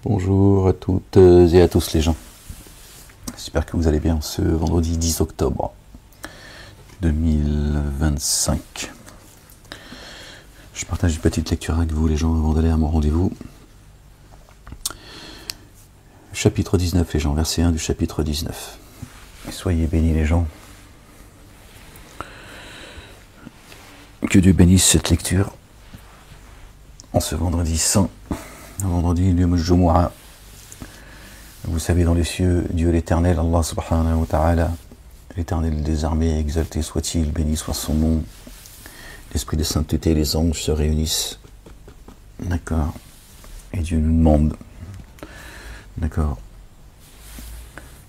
Bonjour à toutes et à tous les gens. J'espère que vous allez bien ce vendredi 10 octobre 2025. Je partage une petite lecture avec vous les gens avant d'aller à mon rendez-vous. Chapitre 19 les gens, verset 1 du chapitre 19. Et soyez bénis les gens. Que Dieu bénisse cette lecture en ce vendredi saint. Vendredi, le Jumu'ah. Vous savez, dans les cieux, Dieu l'éternel, Allah subhanahu wa ta'ala, l'éternel des armées, exalté soit-il, béni soit son nom. L'esprit de sainteté et les anges se réunissent. D'accord. Et Dieu nous demande, d'accord,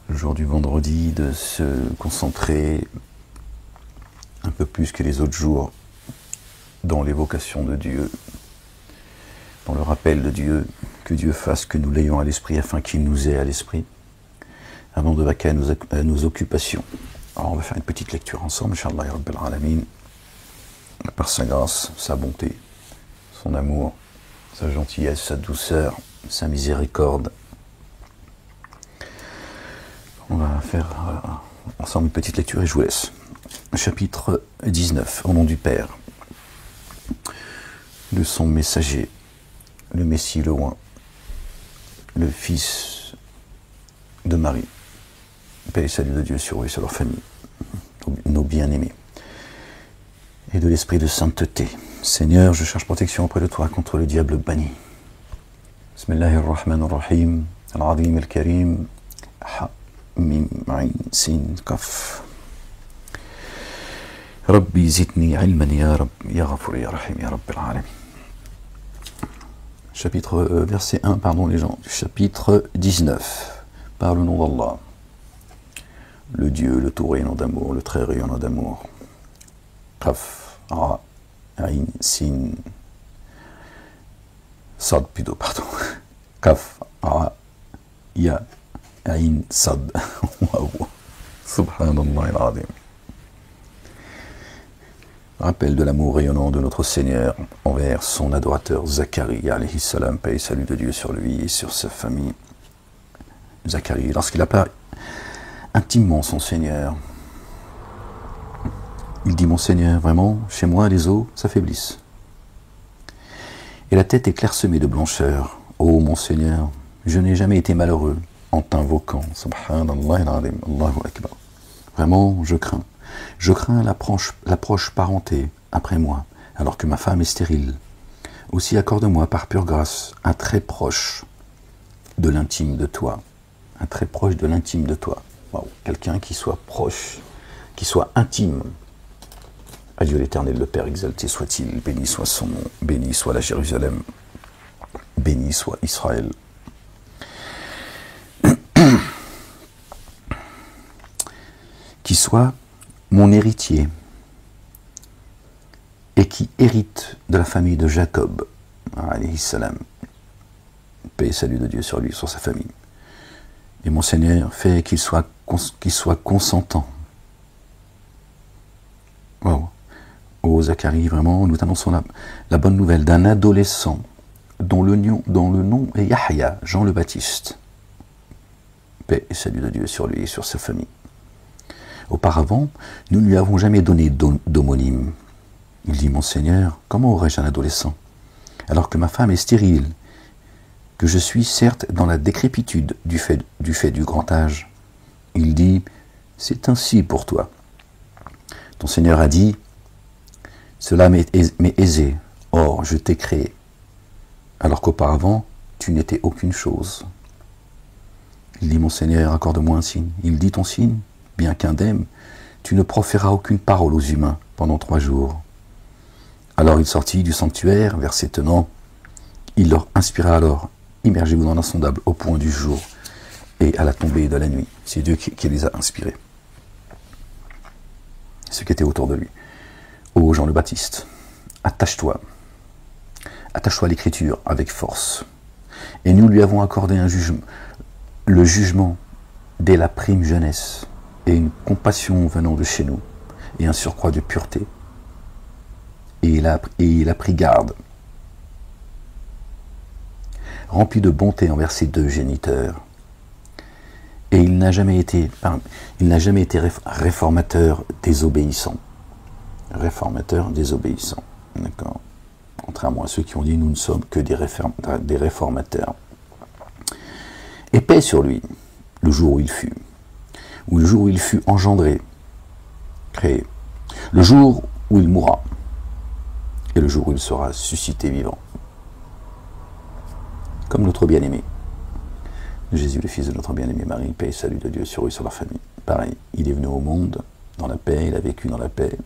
le jour du vendredi, de se concentrer un peu plus que les autres jours dans l'évocation de Dieu, dans le rappel de Dieu, que Dieu fasse que nous l'ayons à l'esprit afin qu'il nous ait à l'esprit, avant de vaquer à nos occupations. Alors on va faire une petite lecture ensemble, Inch'Allah ya Rabbil Alamin, par sa grâce, sa bonté, son amour, sa gentillesse, sa douceur, sa miséricorde. On va faire ensemble une petite lecture et je vous laisse. Chapitre 19, au nom du Père, de son messager, le Messie le Oint, le Fils de Marie, paix et salut de Dieu sur eux et sur leur famille, nos bien-aimés, et de l'esprit de sainteté. Seigneur, je cherche protection auprès de toi contre le diable banni. Bismillahirrahmanirrahim, al-Azim al-Karim, ha-mim ayn sin kaf. Rabbi zidni ilman ya Rabb, ya Ghafur ya Rahim, ya Rabbil Alamin. Chapitre, verset 1, pardon les gens, du chapitre 19, par le nom d'Allah, le Dieu, le tout rayonnant d'amour, le très rayonnant d'amour. Qaf, Ra, Ain, Sin, Sad plutôt, pardon. Qaf, Ra, Ya, Ain, Sad. Waouh. Subhanallah al-Azim. Rappel de l'amour rayonnant de notre Seigneur envers son adorateur Zacharie, alayhi salam, paix et salut de Dieu sur lui et sur sa famille. Zacharie, lorsqu'il appelle intimement son Seigneur, il dit: mon Seigneur, vraiment, chez moi les os s'affaiblissent. Et la tête est clairsemée de blancheur. Oh mon Seigneur, je n'ai jamais été malheureux en t'invoquant. Subhanallah al-Azim, Allahu Akbar. Vraiment, je crains. Je crains l'approche parenté après moi, alors que ma femme est stérile. Aussi accorde-moi par pure grâce un très proche de l'intime de toi. Un très proche de l'intime de toi. Wow. Quelqu'un qui soit proche, qui soit intime. À Dieu l'éternel, le Père exalté soit-il, béni soit son nom, béni soit la Jérusalem, béni soit Israël. Qui soit mon héritier, et qui hérite de la famille de Jacob, alayhi salam, paix et salut de Dieu sur lui, sur sa famille. Et mon Seigneur fait qu'il soit consentant. Wow. Oh Zacharie, vraiment, nous t'annonçons la bonne nouvelle d'un adolescent dont le nom est Yahya, Jean le Baptiste. Paix et salut de Dieu sur lui et sur sa famille. Auparavant, nous ne lui avons jamais donné d'homonyme. Il dit: mon Seigneur, comment aurais-je un adolescent, alors que ma femme est stérile, que je suis certes dans la décrépitude du fait du grand âge. Il dit: c'est ainsi pour toi. Ton Seigneur a dit: cela m'est aisé, or je t'ai créé, alors qu'auparavant, tu n'étais aucune chose. Il dit: mon Seigneur, accorde-moi un signe. Il dit: ton signe, bien qu'indemne, tu ne proféreras aucune parole aux humains pendant 3 jours. Alors il sortit du sanctuaire vers ses tenants. Il leur inspira alors: immergez-vous dans l'insondable au point du jour et à la tombée de la nuit. C'est Dieu qui les a inspirés. Ce qui était autour de lui. Ô Jean le Baptiste, attache-toi à l'écriture avec force. Et nous lui avons accordé le jugement dès la prime jeunesse, et une compassion venant de chez nous, et un surcroît de pureté. Et il a pris garde rempli de bonté envers ses deux géniteurs. Et il n'a jamais été réformateur désobéissant. Réformateur désobéissant. D'accord. Contrairement à ceux qui ont dit nous ne sommes que des réformateurs. Et paix sur lui, le jour où il fut. Ou le jour où il fut engendré, créé. Le jour où il mourra. Et le jour où il sera suscité vivant. Comme notre bien-aimé. Jésus, le Fils de notre bien-aimé Marie, paix et salut de Dieu sur eux et sur leur famille. Pareil, il est venu au monde dans la paix, il a vécu dans la paix.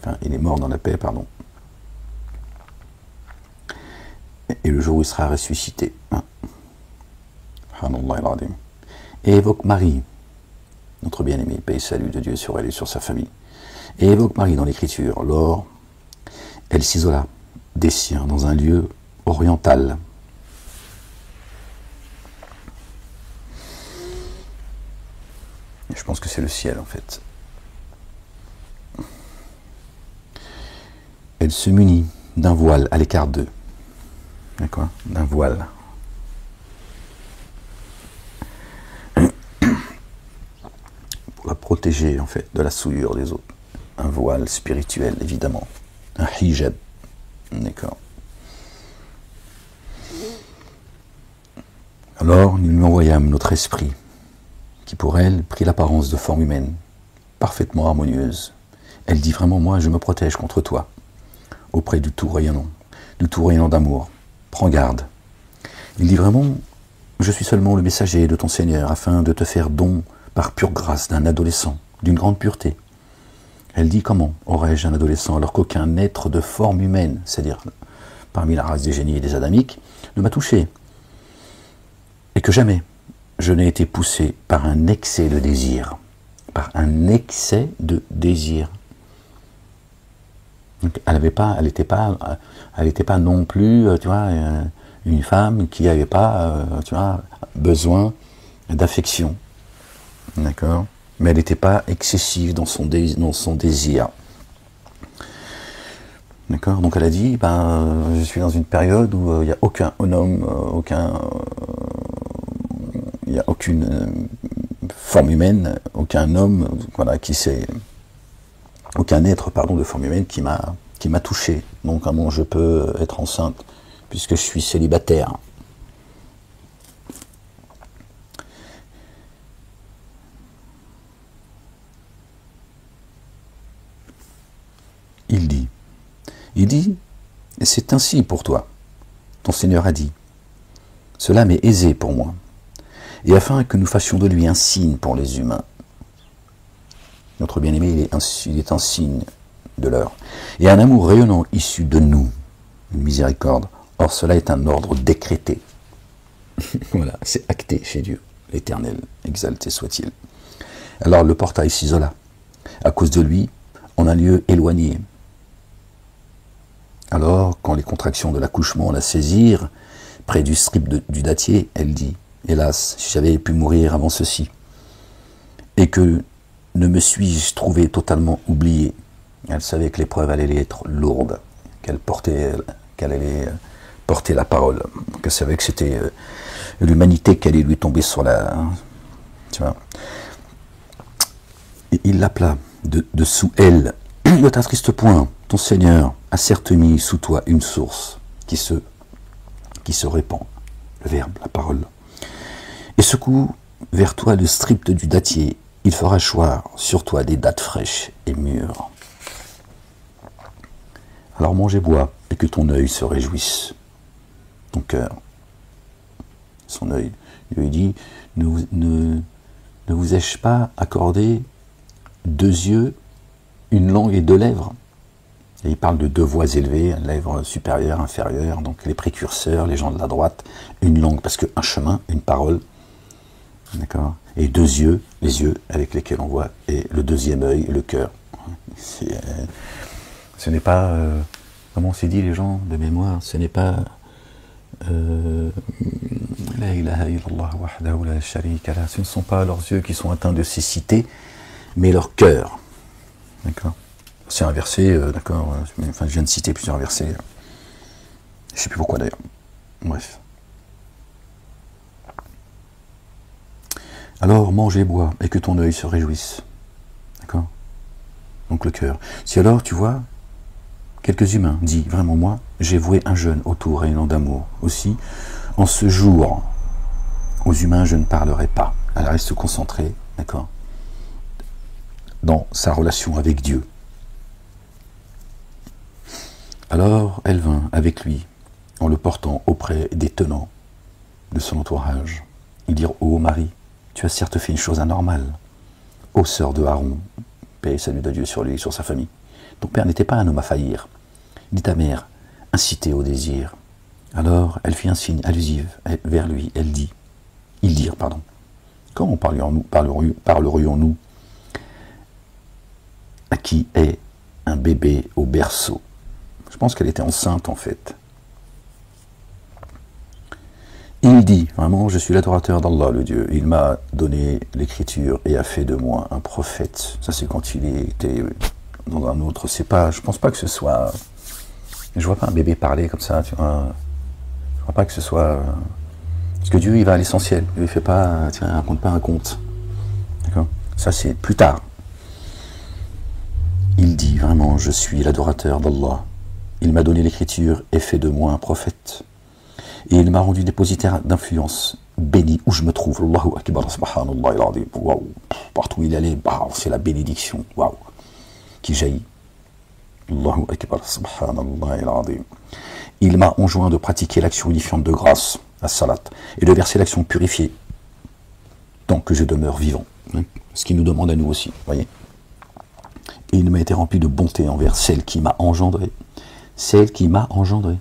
Enfin, il est mort dans la paix, pardon. Et le jour où il sera ressuscité. Et évoque Marie, notre bien-aimé, paix et salut de Dieu sur elle et sur sa famille. Et évoque Marie dans l'Écriture, lors, elle s'isola des siens dans un lieu oriental. Je pense que c'est le ciel en fait. Elle se munit d'un voile à l'écart d'eux. D'accord ? D'un voile. Pour la protéger en fait de la souillure des autres. Un voile spirituel évidemment. Un hijab. D'accord. Alors nous lui envoyâmes notre esprit, qui pour elle prit l'apparence de forme humaine, parfaitement harmonieuse. Elle dit vraiment, moi je me protège contre toi, auprès du tout rayonnant d'amour. Prends garde. Il dit vraiment, je suis seulement le messager de ton Seigneur, afin de te faire don par pure grâce d'un adolescent, d'une grande pureté. Elle dit, comment aurais-je un adolescent alors qu'aucun être de forme humaine, c'est-à-dire parmi la race des génies et des adamiques, ne m'a touché, et que jamais je n'ai été poussé par un excès de désir. Par un excès de désir. Donc, elle n'était pas non plus, tu vois, une femme qui n'avait pas, tu vois, besoin d'affection. D'accord ? Mais elle n'était pas excessive dans son désir. D'accord ? Donc elle a dit, je suis dans une période où il n'y a aucun homme, il n'y a aucune forme humaine, aucun homme, voilà, aucun être, pardon, de forme humaine qui m'a touché. Donc comment je peux être enceinte puisque je suis célibataire. Il dit, c'est ainsi pour toi. Ton Seigneur a dit, cela m'est aisé pour moi, et afin que nous fassions de lui un signe pour les humains. Notre bien-aimé, il est un signe de leur, et un amour rayonnant issu de nous, une miséricorde. Or cela est un ordre décrété. Voilà, c'est acté chez Dieu, l'Éternel, exalté soit-il. Alors le portail s'isola, à cause de lui, en un lieu éloigné. Alors, quand les contractions de l'accouchement la saisirent, près du strip du dattier, elle dit, hélas, si j'avais pu mourir avant ceci, et que ne me suis-je trouvé totalement oublié. Elle savait que l'épreuve allait être lourde, qu'elle allait porter la parole. Donc elle savait que c'était l'humanité qui allait lui tomber sur la... Tu vois. Et il l'appela de sous elle. Ne t'attriste point, ton Seigneur a certes mis sous toi une source qui se répand, le verbe, la parole. Et secoue vers toi le strip du dattier, il fera choir sur toi des dattes fraîches et mûres. Alors mange et bois, et que ton œil se réjouisse, ton cœur, son œil. Il lui dit, ne vous ai-je pas accordé 2 yeux, une langue et 2 lèvres? Et il parle de 2 voix élevées, lèvres supérieures, inférieures, donc les précurseurs, les gens de la droite, une langue, parce qu'un chemin, une parole, d'accord, et 2 yeux, les yeux avec lesquels on voit, et le 2e œil, le cœur. Ce n'est pas, comment on s'est dit les gens de mémoire, ce n'est pas la ilaha illallah wahdahu la sharika lah, ce ne sont pas leurs yeux qui sont atteints de cécité, mais leur cœur. D'accord. C'est un verset, d'accord, enfin je viens de citer plusieurs versets, je ne sais plus pourquoi d'ailleurs. Bref. Alors mange et bois, et que ton œil se réjouisse. D'accord? Donc le cœur. Si alors, tu vois, quelques humains disent, vraiment moi, j'ai voué un jeûne autour et un an d'amour. Aussi, en ce jour, aux humains, je ne parlerai pas. Elle reste concentrée, d'accord, dans sa relation avec Dieu. Alors, elle vint avec lui, en le portant auprès des tenants de son entourage. Ils dirent, ô Marie, tu as certes fait une chose anormale. Ô sœur de Aaron, paix et salut de Dieu sur lui et sur sa famille. Ton père n'était pas un homme à faillir. Dit ta mère, incitée au désir. Alors, elle fit un signe allusif vers lui. Ils dirent, pardon. Comment parlerions-nous à qui est un bébé au berceau? Je pense qu'elle était enceinte, en fait. Il dit, vraiment, je suis l'adorateur d'Allah, le Dieu. Il m'a donné l'écriture et a fait de moi un prophète. Ça, c'est quand il était dans un autre. C'est pas, je pense pas que ce soit. Je vois pas un bébé parler comme ça. Tu vois, je vois pas que ce soit. Parce que Dieu, il va à l'essentiel. Il fait pas, tiens, raconte pas un conte. D'accord? Ça, c'est plus tard. Il dit, vraiment, je suis l'adorateur d'Allah. Il m'a donné l'écriture et fait de moi un prophète. Et il m'a rendu dépositaire d'influence, béni où je me trouve. Allahu Akbar, subhanallah al-azim. Waouh. Partout où il allait, c'est la bénédiction, waouh, qui jaillit. Allahu Akbar, subhanallah al-azim. Il m'a enjoint de pratiquer l'action unifiante de grâce, la salat, et de verser l'action purifiée, tant que je demeure vivant. Ce qu'il nous demande à nous aussi, voyez. Et il m'a été rempli de bonté envers celle qui m'a engendré. Celle qui m'a engendré.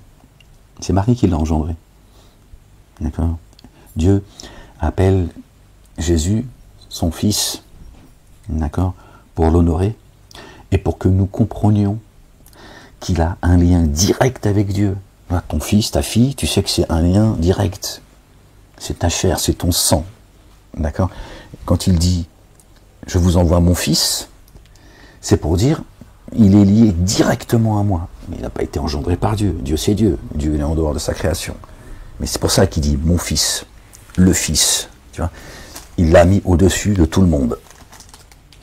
C'est Marie qui l'a engendré. D'accord? Dieu appelle Jésus son fils, d'accord, pour l'honorer et pour que nous comprenions qu'il a un lien direct avec Dieu. Ton fils, ta fille, tu sais que c'est un lien direct. C'est ta chair, c'est ton sang. D'accord? Quand il dit « je vous envoie mon fils », c'est pour dire il est lié directement à moi. Mais il n'a pas été engendré par Dieu. Dieu, c'est Dieu. Dieu, il est en dehors de sa création. Mais c'est pour ça qu'il dit mon fils, le fils. Tu vois, il l'a mis au-dessus de tout le monde.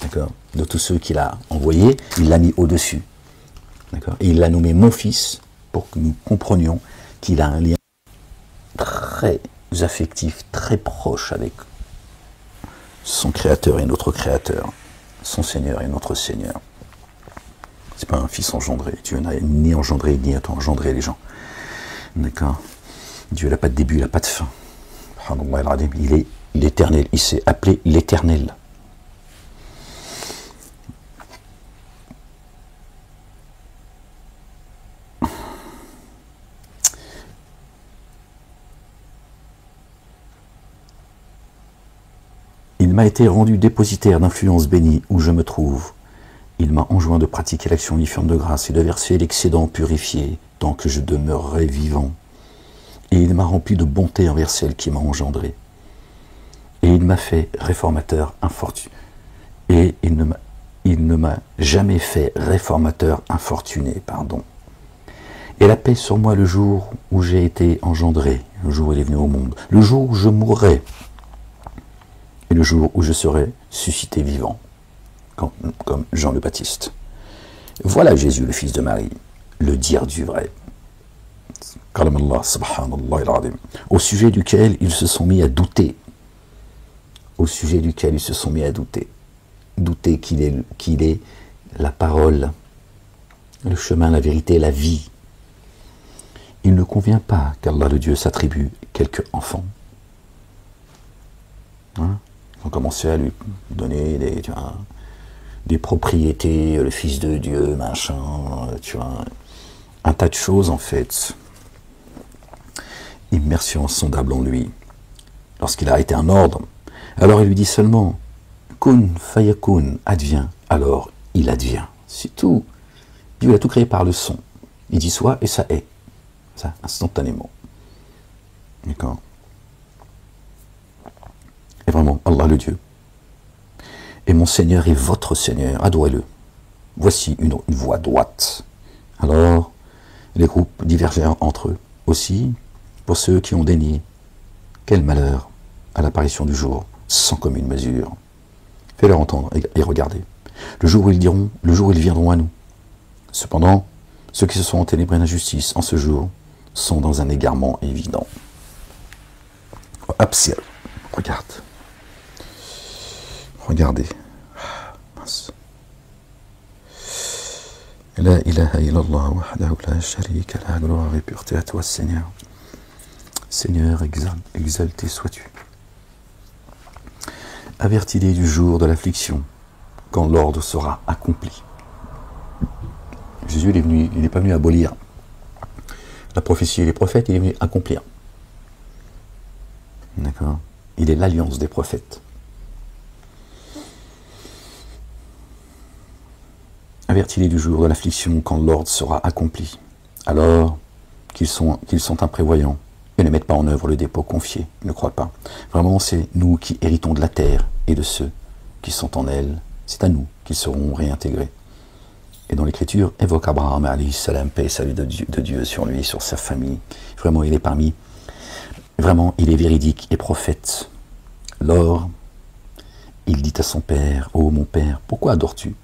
D'accord? De tous ceux qu'il a envoyés, il l'a mis au-dessus. D'accord? Et il l'a nommé mon fils pour que nous comprenions qu'il a un lien très affectif, très proche avec son créateur et notre créateur, son Seigneur et notre Seigneur. C'est pas un fils engendré. Dieu n'a ni engendré, ni engendré les gens. D'accord? Dieu n'a pas de début, il n'a pas de fin. Il est l'éternel. Il s'est appelé l'éternel. Il m'a été rendu dépositaire d'influence bénie où je me trouve. Il m'a enjoint de pratiquer l'action uniforme de grâce et de verser l'excédent purifié tant que je demeurerai vivant. Et il m'a rempli de bonté envers celle qui m'a engendré. Et il m'a fait réformateur infortuné. Et il ne m'a jamais fait réformateur infortuné, pardon. Et la paix sur moi le jour où j'ai été engendré, le jour où il est venu au monde, le jour où je mourrai, et le jour où je serai suscité vivant. Comme Jean le Baptiste. Voilà Jésus, le fils de Marie, le dire du vrai. Au sujet duquel ils se sont mis à douter. Au sujet duquel ils se sont mis à douter. Douter qu'il est la parole, le chemin, la vérité, la vie. Il ne convient pas qu'Allah le Dieu s'attribue quelques enfants. Hein? Ils ont commencé à lui donner des propriétés, le fils de Dieu, machin, tu vois, un tas de choses en fait. Immersion insondable en lui. Lorsqu'il a arrêté un ordre, alors il lui dit seulement kun fayakun, advient, alors il advient. C'est tout. Dieu a tout créé par le son. Il dit soit et ça est. Ça, instantanément. D'accord? Et vraiment, Allah le Dieu. Et mon Seigneur est votre Seigneur, adorez-le. Voici une voie droite. Alors, les groupes divergèrent entre eux. Aussi, pour ceux qui ont dénié. Quel malheur à l'apparition du jour, sans commune mesure. Fais-leur entendre et regardez. Le jour où ils diront, le jour où ils viendront à nous. Cependant, ceux qui se sont enténébrés d'injustice en ce jour sont dans un égarement évident. Absir, regarde. Regardez. Mince. La ilaha illallah wahdahu la sharika la, gloire et pureté à toi, Seigneur. Seigneur, exalté sois-tu. Avertis-les du jour de l'affliction, quand l'ordre sera accompli. Jésus, il n'est pas venu abolir la prophétie et les prophètes, il est venu accomplir. D'accord? Il est l'alliance des prophètes. Avertis-les du jour de l'affliction, quand l'ordre sera accompli. Alors qu'ils sont imprévoyants et ne mettent pas en œuvre le dépôt confié, ne croient pas. Vraiment, c'est nous qui héritons de la terre et de ceux qui sont en elle. C'est à nous qu'ils seront réintégrés. Et dans l'Écriture, évoque Abraham, alayhi salam, paix et salut de Dieu sur lui, sur sa famille. Vraiment, il est parmi. Vraiment, il est véridique et prophète. Lors, il dit à son père, ô mon père, pourquoi adores-tu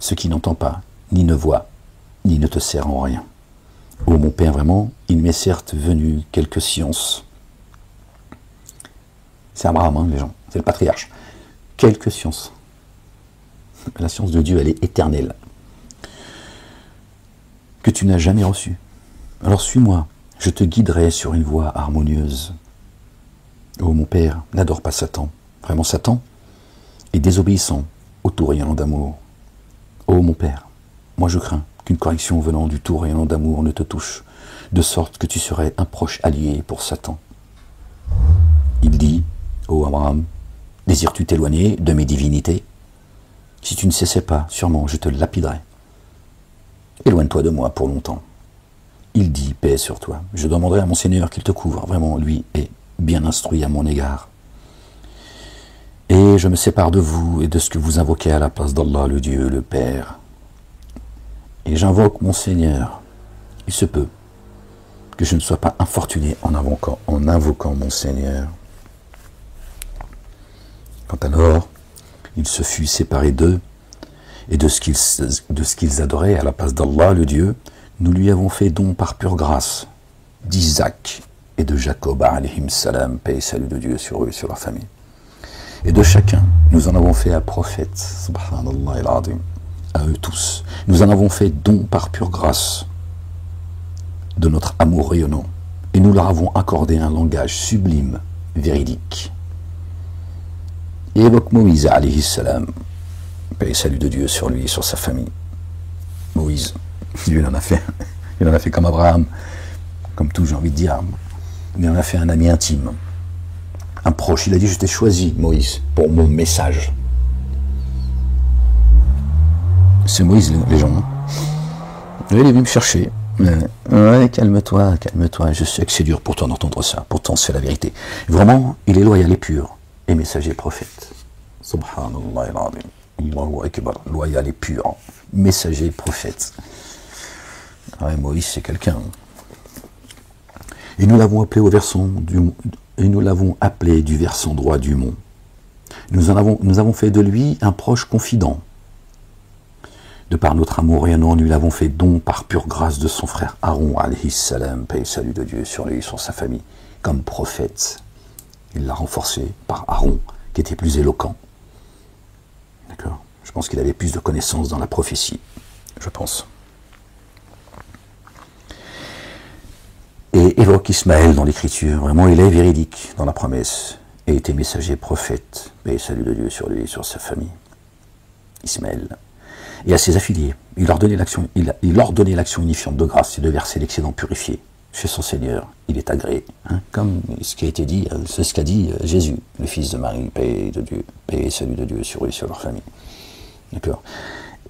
ce qui n'entend pas, ni ne voit, ni ne te sert en rien? Ô mon père, vraiment, il m'est certes venu quelques sciences. C'est Abraham, hein, les gens, c'est le patriarche. Quelques sciences. La science de Dieu, elle est éternelle. Que tu n'as jamais reçue. Alors suis-moi, je te guiderai sur une voie harmonieuse. Ô mon père, n'adore pas Satan. Vraiment, Satan est désobéissant au tout rayonnant d'amour. Ô mon père, moi je crains qu'une correction venant du tout rayonnant d'amour ne te touche, de sorte que tu serais un proche allié pour Satan. Il dit, ô Abraham, désires-tu t'éloigner de mes divinités? Si tu ne cessais pas, sûrement je te lapiderais. Éloigne-toi de moi pour longtemps. Il dit, paix sur toi, je demanderai à mon Seigneur qu'il te couvre, vraiment lui est bien instruit à mon égard. Et je me sépare de vous et de ce que vous invoquez à la place d'Allah, le Dieu, le Père. Et j'invoque mon Seigneur. Il se peut que je ne sois pas infortuné en invoquant mon Seigneur. Quand alors, il se fut séparé d'eux et de ce qu'ils adoraient à la place d'Allah, le Dieu, nous lui avons fait don par pure grâce d'Isaac et de Jacob, alayhim salam, paix et salut de Dieu sur eux et sur leur famille. Et de chacun, nous en avons fait un prophète, subhanallah al-azim, à eux tous. Nous en avons fait don par pure grâce de notre amour rayonnant. Et nous leur avons accordé un langage sublime, véridique. Et évoque Moïse, alayhi salam, paix et salut de Dieu sur lui et sur sa famille. Moïse, Dieu il en a fait comme Abraham, comme tout, j'ai envie de dire, mais il en a fait un ami intime. Un proche, il a dit, je t'ai choisi, Moïse, pour mon message. C'est Moïse, les gens. Hein. Il est venu me chercher. Ouais, calme-toi, calme-toi. Je sais que c'est dur pour toi d'entendre ça. Pourtant, c'est la vérité. Vraiment, il est loyal et pur. Et messager prophète. Subhanallah al-azim. Allahu akbar. Loyal et pur. Messager prophète. Ouais, Moïse, c'est quelqu'un. Et nous l'avons appelé au versant et nous l'avons appelé du versant droit du mont. Nous avons fait de lui un proche confident. De par notre amour rayonnant, nous l'avons fait don par pure grâce de son frère Aaron, alayhi salam, paix et salut de Dieu sur lui et sur sa famille, comme prophète. Il l'a renforcé par Aaron, qui était plus éloquent. D'accord? Je pense qu'il avait plus de connaissances dans la prophétie, je pense. Et évoque Ismaël dans l'écriture. Vraiment, il est véridique dans la promesse. Et était messager prophète. Et salut de Dieu sur lui et sur sa famille. Ismaël. Et à ses affiliés, il ordonnait l'action unifiante de grâce et de verser l'excédent purifié chez son Seigneur. Il est agréé. Hein, comme ce qui a été dit, c'est ce qu'a dit Jésus, le fils de Marie, paix de Dieu, paix et salut de Dieu sur eux et sur leur famille. D'accord.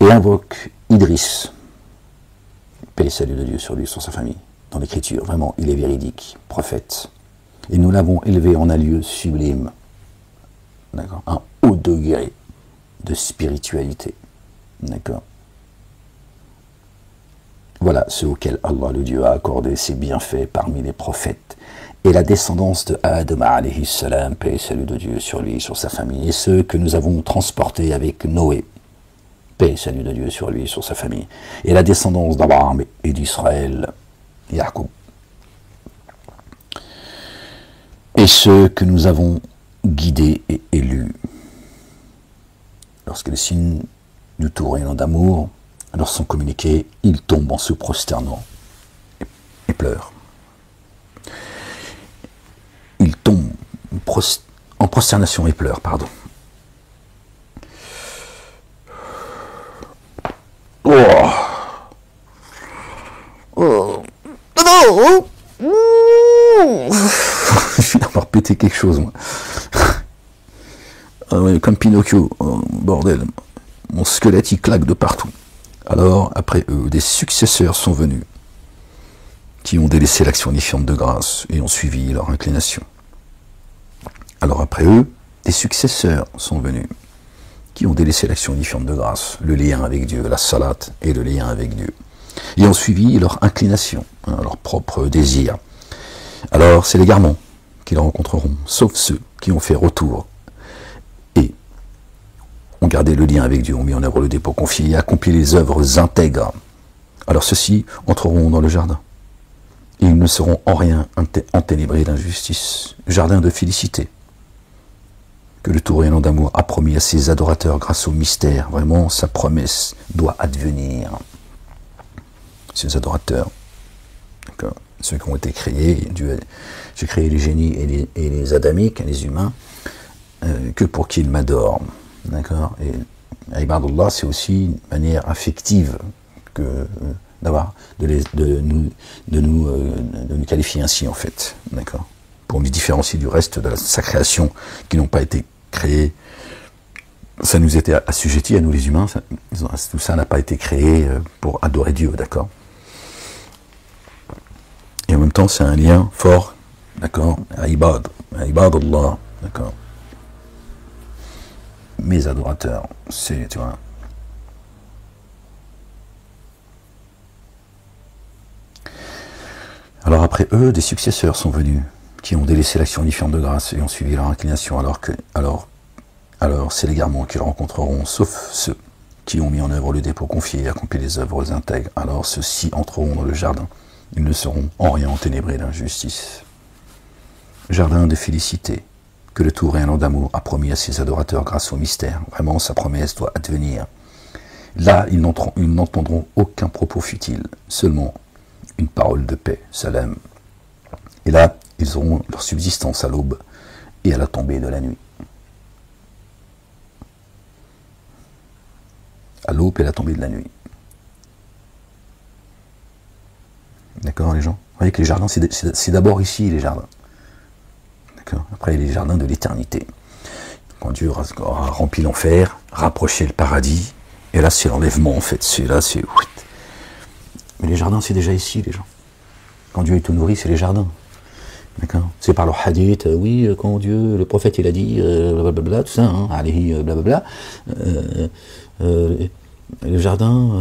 Et invoque Idriss, paix et salut de Dieu sur lui et sur sa famille. Dans l'écriture, vraiment, il est véridique, prophète. Et nous l'avons élevé en un lieu sublime. D'accord. Un haut degré de spiritualité. D'accord. Voilà ceux auxquels Allah le Dieu a accordé ses bienfaits parmi les prophètes et la descendance de Adam alayhi salam, paix et salut de Dieu sur lui, sur sa famille, et ceux que nous avons transportés avec Noé, paix et salut de Dieu sur lui, sur sa famille, et la descendance d'Abraham et d'Israël, Yacoub, et ceux que nous avons guidés et élus. Lorsque les signes du tout rayonnant d'amour leur sont communiqués, ils tombent en se prosternant et pleurent. Ils tombent en prosternation et pleurent, pardon. Oh. Oh. Oh. Je vais avoir pété quelque chose, moi. Ah ouais, comme Pinocchio, oh, bordel. Mon squelette, il claque de partout. Alors, après eux, des successeurs sont venus, qui ont délaissé l'action unifiante de grâce et ont suivi leur inclination. Alors après eux, des successeurs sont venus, qui ont délaissé l'action unifiante de grâce, le lien avec Dieu, la salat et le lien avec Dieu, et ont suivi leur inclination, leur propre désir. Alors c'est l'égarement qu'ils rencontreront, sauf ceux qui ont fait retour et ont gardé le lien avec Dieu, ont mis en œuvre le dépôt confié et accompli les œuvres intègres. Alors ceux-ci entreront dans le jardin. Et ils ne seront en rien enténébrés d'injustice, jardin de félicité, que le tout rayonnant d'amour a promis à ses adorateurs grâce au mystère. Vraiment, sa promesse doit advenir. Ses adorateurs, ceux qui ont été créés, j'ai créé les génies et les adamiques, les humains, que pour qu'ils m'adorent. D'accord. Et Ibadullah, c'est aussi une manière affective que de nous qualifier ainsi, en fait, d'accord, pour nous différencier du reste de sa création, qui n'ont pas été créés, ça nous était assujetti à nous les humains, tout ça n'a pas été créé pour adorer Dieu, d'accord. Et en même temps, c'est un lien fort, d'accord, Ibadullah, d'accord. Mes adorateurs, c'est, tu vois. Alors après eux, des successeurs sont venus, qui ont délaissé l'action unifiante de grâce et ont suivi leur inclination, alors c'est l'égarement qu'ils rencontreront, sauf ceux qui ont mis en œuvre le dépôt confié et accompli les œuvres intègres. Alors ceux-ci entreront dans le jardin, ils ne seront en rien enténébrés d'injustice. Jardin de félicité, que le tout rayonnant d'amour a promis à ses adorateurs grâce au mystère. Vraiment, sa promesse doit advenir. Là, ils n'entendront aucun propos futile, seulement une parole de paix, salam. Et là, ils auront leur subsistance à l'aube et à la tombée de la nuit. À l'aube et à la tombée de la nuit. D'accord, les gens? Vous voyez que les jardins, c'est d'abord ici, les jardins. D'accord. Après, les jardins de l'éternité. Quand Dieu aura rempli l'enfer, rapproché le paradis, et là, c'est l'enlèvement, en fait. C'est là, c'est... Mais les jardins, c'est déjà ici, les gens. Quand Dieu est tout nourri, c'est les jardins. D'accord. C'est par le hadith, oui, quand Dieu, le prophète, il a dit, blablabla, tout ça, hein, alayhi, blablabla, le jardin,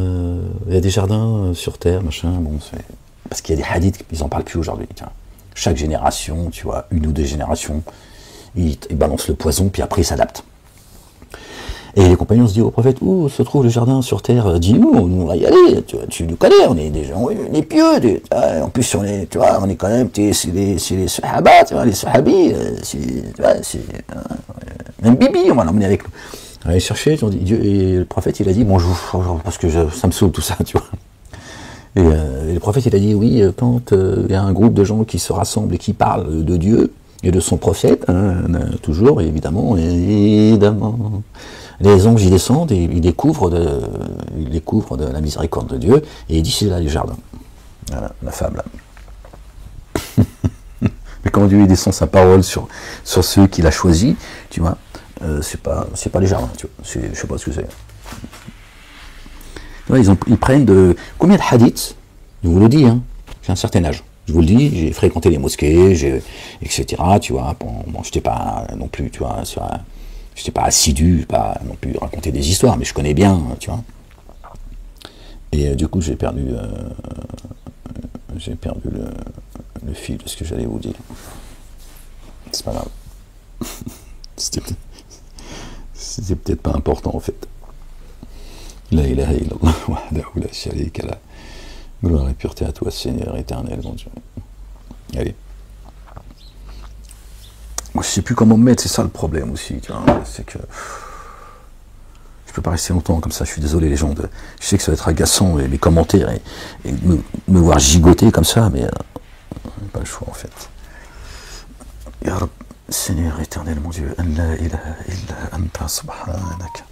il y a des jardins sur terre, machin, bon, c'est... Parce qu'il y a des hadiths, ils n'en parlent plus aujourd'hui, tiens. Chaque génération, tu vois, une ou deux générations, ils balancent le poison, puis après ils s'adaptent. Et les compagnons se disent au prophète, où se trouve le jardin sur terre? Dis-nous, on va y aller, tu nous connais, on est des gens, on est pieux, en plus on est, tu vois, on est quand même, c'est les sahaba, tu vois, les sahabis, même Bibi, on va l'emmener avec nous. On va aller chercher, et le prophète il a dit, bonjour, parce que ça me saoule tout ça, tu vois. Et le prophète il a dit, oui, quand il y a un groupe de gens qui se rassemblent et qui parlent de Dieu et de son prophète, hein, toujours, évidemment, les anges y descendent et ils découvrent de la miséricorde de Dieu, et il dit, c'est là les jardins. Voilà, la fable. Mais quand Dieu descend sa parole sur ceux qu'il a choisis, tu vois, c'est pas les jardins, tu vois, je sais pas ce que c'est. Ils prennent de... Combien de hadiths? Je vous le dis, hein, j'ai un certain âge. Je vous le dis, j'ai fréquenté les mosquées, etc. Tu vois, bon, j'étais pas non plus, tu vois, j'étais pas assidu, pas non plus raconter des histoires, mais je connais bien, tu vois. Et du coup, j'ai perdu le fil de ce que j'allais vous dire. C'est pas grave. C'était peut-être pas important en fait. La ilaha illallah wahdahu la sharika lah. Gloire et pureté à toi, Seigneur éternel, mon Dieu. Allez. Moi, je sais plus comment me mettre, c'est ça le problème aussi, tu vois. C'est que je peux pas rester longtemps comme ça, je suis désolé les gens. Je sais que ça va être agaçant, les commentaires, et me voir gigoter comme ça, mais pas le choix en fait. Ya Rab, Seigneur éternel, mon Dieu, an la ilaha illa anta subhanaka.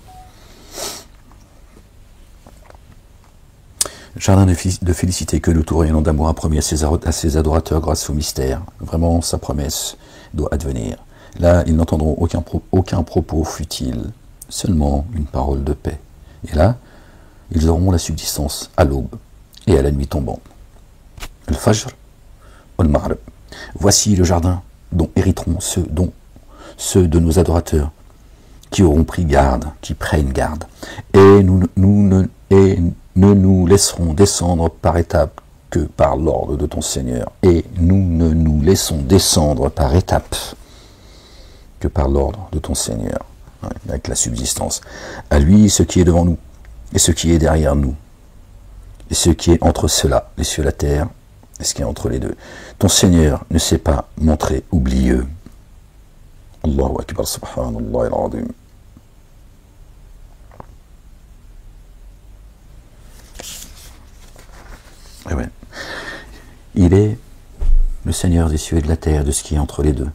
Jardin de félicité que le tout rayonnant d'amour a promis à ses adorateurs grâce au mystère. Vraiment, sa promesse doit advenir. Là, ils n'entendront aucun propos futile, seulement une parole de paix. Et là, ils auront la subsistance à l'aube et à la nuit tombante. Al-Fajr, Al-Maghrib. Voici le jardin dont hériteront ceux de nos adorateurs qui auront pris garde, qui prennent garde. Et nous ne nous laisserons descendre par étapes que par l'ordre de ton Seigneur. Et nous ne nous laissons descendre par étapes que par l'ordre de ton Seigneur, avec la subsistance. À lui, ce qui est devant nous, et ce qui est derrière nous, et ce qui est entre cela, les cieux et la terre, et ce qui est entre les deux. Ton Seigneur ne s'est pas montré oublieux. Allahu Akbar, subhanallah al-azim. Eh ouais. Il est le Seigneur des cieux et de la terre, de ce qui est entre les deux.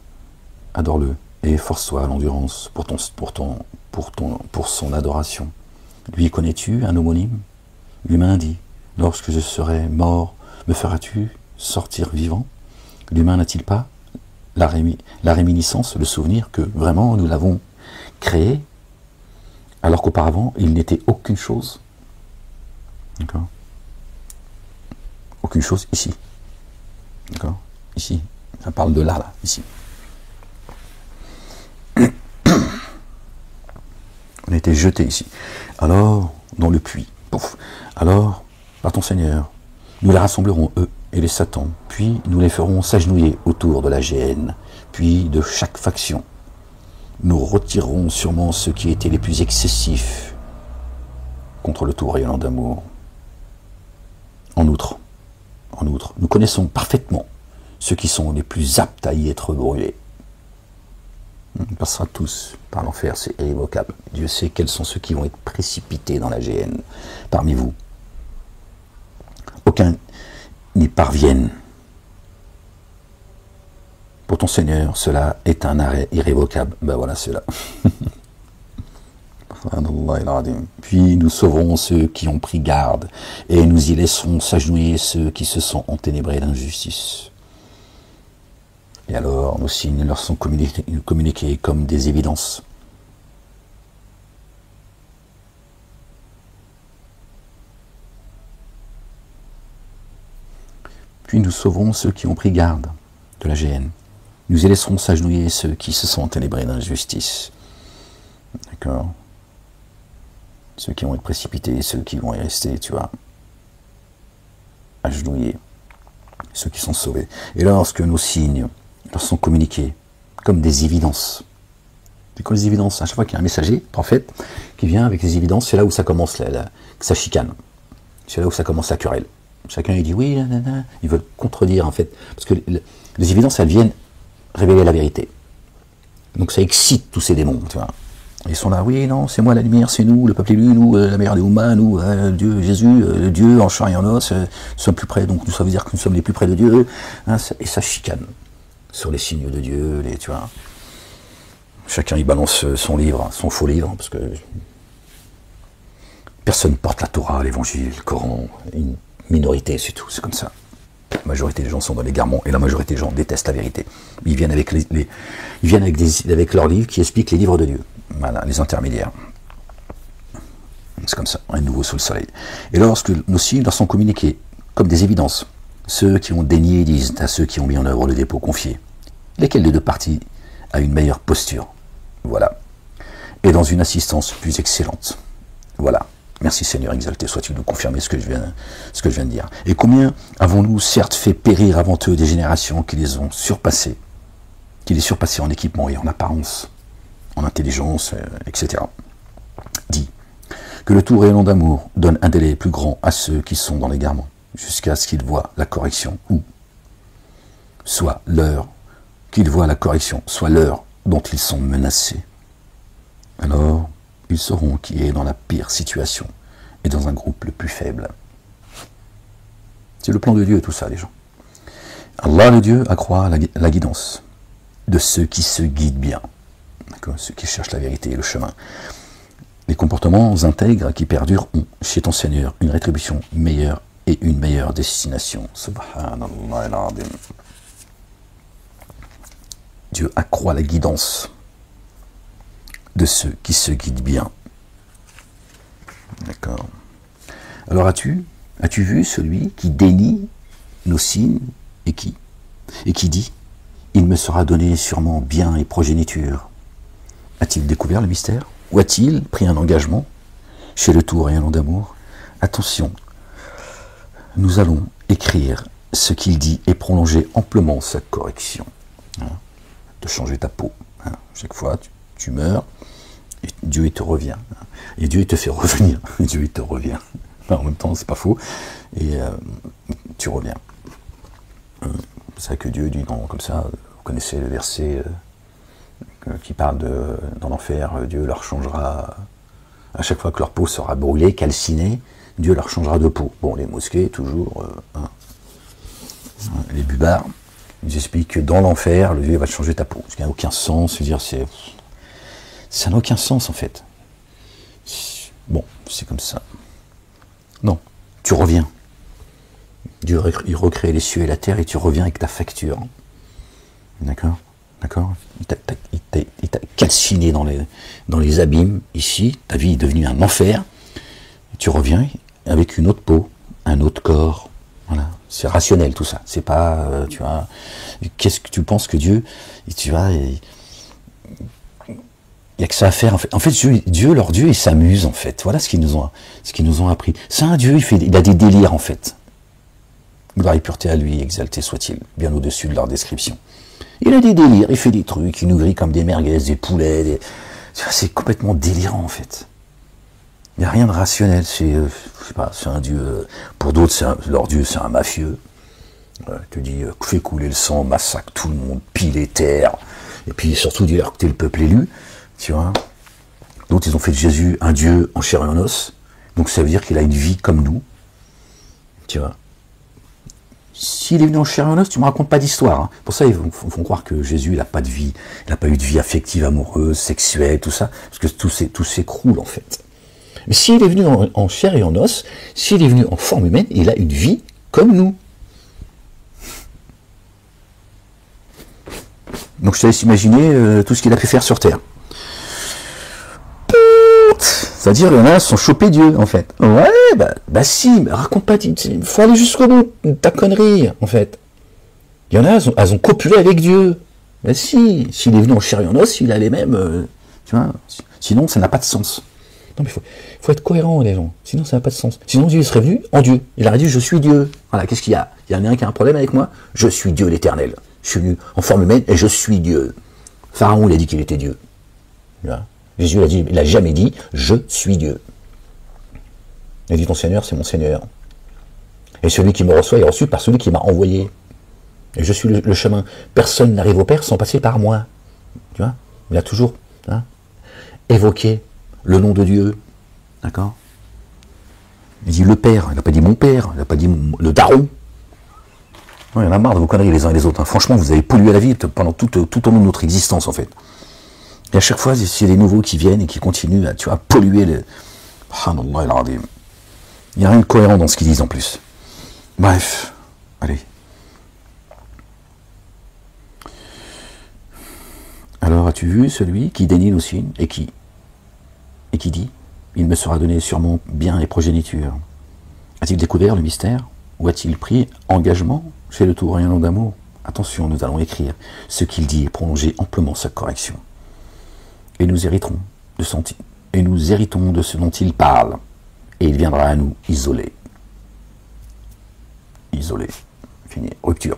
Adore-le et efforce-toi à l'endurance pour son adoration. Lui connais-tu, un homonyme? L'humain dit, lorsque je serai mort, me feras-tu sortir vivant? L'humain n'a-t-il pas la réminiscence, le souvenir que vraiment nous l'avons créé, alors qu'auparavant il n'était aucune chose? D'accord? Aucune chose ici. D'accord? Ici. Ça parle de là, ici. On a été jetés ici. Alors, dans le puits. Pouf. Alors, par ton Seigneur, nous les rassemblerons, eux et les Satans, puis nous les ferons s'agenouiller autour de la géhenne, puis de chaque faction. Nous retirerons sûrement ceux qui étaient les plus excessifs contre le tout rayonnant d'amour. En outre, nous connaissons parfaitement ceux qui sont les plus aptes à y être brûlés. On passera tous par l'enfer, c'est irrévocable. Dieu sait quels sont ceux qui vont être précipités dans la géhenne parmi vous. Aucun n'y parviennent. Pour ton Seigneur, cela est un arrêt irrévocable. Ben voilà, c'est là. Puis nous sauverons ceux qui ont pris garde, et nous y laisserons s'agenouiller ceux qui se sont enténébrés d'injustice. Et alors nos signes leur sont communiqués comme des évidences. Puis nous sauverons ceux qui ont pris garde de la géhenne. Nous y laisserons s'agenouiller ceux qui se sont enténébrés d'injustice. D'accord? Ceux qui vont être précipités, ceux qui vont y rester, tu vois, agenouillés, ceux qui sont sauvés. Et lorsque nos signes leur sont communiqués comme des évidences, c'est quoi les évidences? À chaque fois qu'il y a un messager, prophète, qui vient avec les évidences, c'est là où ça commence ça chicane. C'est là où ça commence la querelle. Chacun il dit oui, nanana. Ils veulent contredire en fait, parce que les évidences elles viennent révéler la vérité. Donc ça excite tous ces démons, tu vois. Ils sont là, oui, non, c'est moi la lumière, c'est nous, le peuple élu, nous, la meilleure des humains, nous, Dieu, Jésus, Dieu en chair et en os, nous sommes plus près, donc ça veut dire que nous sommes les plus près de Dieu, hein, et ça chicane sur les signes de Dieu, tu vois. Chacun il balance son livre, son faux livre, parce que personne ne porte la Torah, l'évangile, le Coran, une minorité, c'est tout, c'est comme ça. La majorité des gens sont dans l'égarement et la majorité des gens détestent la vérité. Ils viennent avec avec leurs livres qui expliquent les livres de Dieu. Voilà, les intermédiaires. C'est comme ça, un nouveau sous le soleil. Et lorsque nos signes leur sont communiqués comme des évidences, ceux qui ont dénié disent à ceux qui ont mis en œuvre le dépôt confié, lesquels des deux parties a une meilleure posture, voilà, et dans une assistance plus excellente, voilà. Merci Seigneur, exalté soit-il de confirmer ce que je viens de dire. Et combien avons-nous certes fait périr avant eux des générations qui les ont surpassés, en équipement et en apparence, en intelligence, etc. Dit que le tout rayonnant d'amour donne un délai plus grand à ceux qui sont dans l'égarement, jusqu'à ce qu'ils voient la correction, ou soit l'heure qu'ils voient la correction, soit l'heure dont ils sont menacés. Alors, ils sauront qui est dans la pire situation et dans un groupe le plus faible. C'est le plan de Dieu, tout ça, les gens. Allah, le Dieu, accroît la guidance de ceux qui se guident bien, ceux qui cherchent la vérité et le chemin. Les comportements intègres qui perdurent ont, chez ton Seigneur, une rétribution meilleure et une meilleure destination. Subhanallah al-Azim. Dieu accroît la guidance de ceux qui se guident bien. D'accord. Alors as-tu vu celui qui dénie nos signes et qui dit « Il me sera donné sûrement bien et progéniture ». A-t-il découvert le mystère? Ou a-t-il pris un engagement chez le tout rayonnant d'amour? Attention, nous allons écrire ce qu'il dit et prolonger amplement sa correction. De changer ta peau. Chaque fois, tu meurs, et Dieu il te revient. Et Dieu il te fait revenir. Et Dieu il te revient. En même temps, c'est pas faux. Et tu reviens. C'est vrai que Dieu dit non, comme ça, vous connaissez le verset qui parle dans l'enfer, Dieu leur changera, à chaque fois que leur peau sera brûlée, calcinée, Dieu leur changera de peau. Bon, les mosquées, toujours, les bubards, ils expliquent que dans l'enfer, le Dieu va te changer ta peau. Ce qui n'a aucun sens, dire ça n'a aucun sens en fait. Bon, c'est comme ça. Non, tu reviens. Dieu il recrée les cieux et la terre et tu reviens avec ta facture. D'accord? D'accord? Il t'a calciné dans les abîmes, ici, ta vie est devenue un enfer, et tu reviens avec une autre peau, un autre corps, voilà, c'est rationnel tout ça, c'est pas, tu vois, qu'est-ce que tu penses que Dieu, tu vois, il n'y a que ça à faire, en fait leur Dieu, il s'amuse, en fait, voilà ce qu'ils nous ont appris, c'est un Dieu, il a des délires, en fait, gloire et pureté à lui, exalté soit-il, bien au-dessus de leur description. Il a des délires, il fait des trucs, il nous grille comme des merguez, des poulets, c'est complètement délirant en fait. Il n'y a rien de rationnel, je sais pas, c'est un dieu, pour d'autres leur dieu c'est un mafieux. Il te dit, fais couler le sang, massacre tout le monde, pille les terres, et puis surtout dis-leur que t'es le peuple élu, tu vois. D'autres ils ont fait de Jésus un dieu en chair et en os, donc ça veut dire qu'il a une vie comme nous, tu vois. S'il est venu en chair et en os, tu me racontes pas d'histoire. Hein. Pour ça, ils font croire que Jésus, il n'a pas de vie, il n'a pas eu de vie affective, amoureuse, sexuelle, tout ça, parce que tout s'écroule en fait. Mais s'il est venu en chair et en os, s'il est venu en forme humaine, il a une vie comme nous. Donc je te laisse imaginer tout ce qu'il a pu faire sur Terre. C'est-à-dire, il y en a qui sont chopés Dieu, en fait. Ouais, bah si, mais raconte pas, il faut aller jusqu'au bout de ta connerie, en fait. Il y en a, elles ont copulé avec Dieu. Bah si, s'il est venu en chair et en os, il a les mêmes, tu vois, sinon ça n'a pas de sens. Non mais faut être cohérent, les gens, sinon ça n'a pas de sens. Sinon Dieu serait venu en Dieu, il aurait dit je suis Dieu. Voilà, qu'est-ce qu'il y a? Il y en a un qui a un problème avec moi, je suis Dieu l'Éternel. Je suis venu en forme humaine et je suis Dieu. Pharaon, il a dit qu'il était Dieu. Voilà. Jésus il n'a jamais dit « Je suis Dieu ». Il a dit « Ton Seigneur, c'est mon Seigneur. Et celui qui me reçoit est reçu par celui qui m'a envoyé. Et je suis le chemin. Personne n'arrive au Père sans passer par moi. » Tu vois? Il a toujours évoqué le nom de Dieu. D'accord? Il dit « le Père ». Il n'a pas dit « mon Père ». Il n'a pas dit « le daron ». Il y en a marre de vos conneries les uns et les autres. Hein. Franchement, vous avez pollué la vie pendant tout au long de notre existence, en fait. Et à chaque fois, il y a des nouveaux qui viennent et qui continuent à polluer les... Subhanallah al-Azim. Il n'y a rien de cohérent dans ce qu'ils disent en plus. Bref, allez. Alors, as-tu vu celui qui dénie nos signes et qui dit « Il me sera donné sûrement bien et progéniture ». A-t-il découvert le mystère? Ou a-t-il pris engagement chez le tout rayonnant d'amour? Attention, nous allons écrire ce qu'il dit et prolonger amplement sa correction. Et nous héritons de ce dont il parle, et il viendra à nous isolé. Isolé. Fini. Rupture.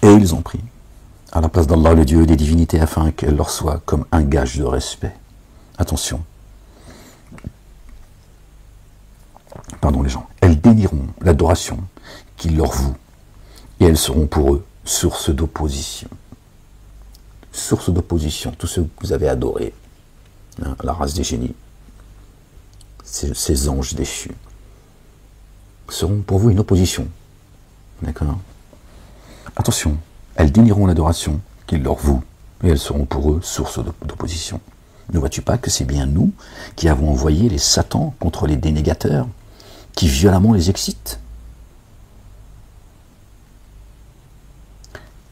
Et ils ont pris à la place d'Allah le Dieu des divinités afin qu'elle leur soit comme un gage de respect. Attention. Pardon les gens. Elles dénieront l'adoration qu'ils leur vouent et elles seront pour eux source d'opposition. Source d'opposition. Tous ceux que vous avez adorés. Hein, la race des génies. Ces anges déchus seront pour vous une opposition. D'accord? Attention, elles dénieront l'adoration qu'ils leur vouent, et elles seront pour eux source d'opposition. Ne vois-tu pas que c'est bien nous qui avons envoyé les satans contre les dénégateurs, qui violemment les excitent?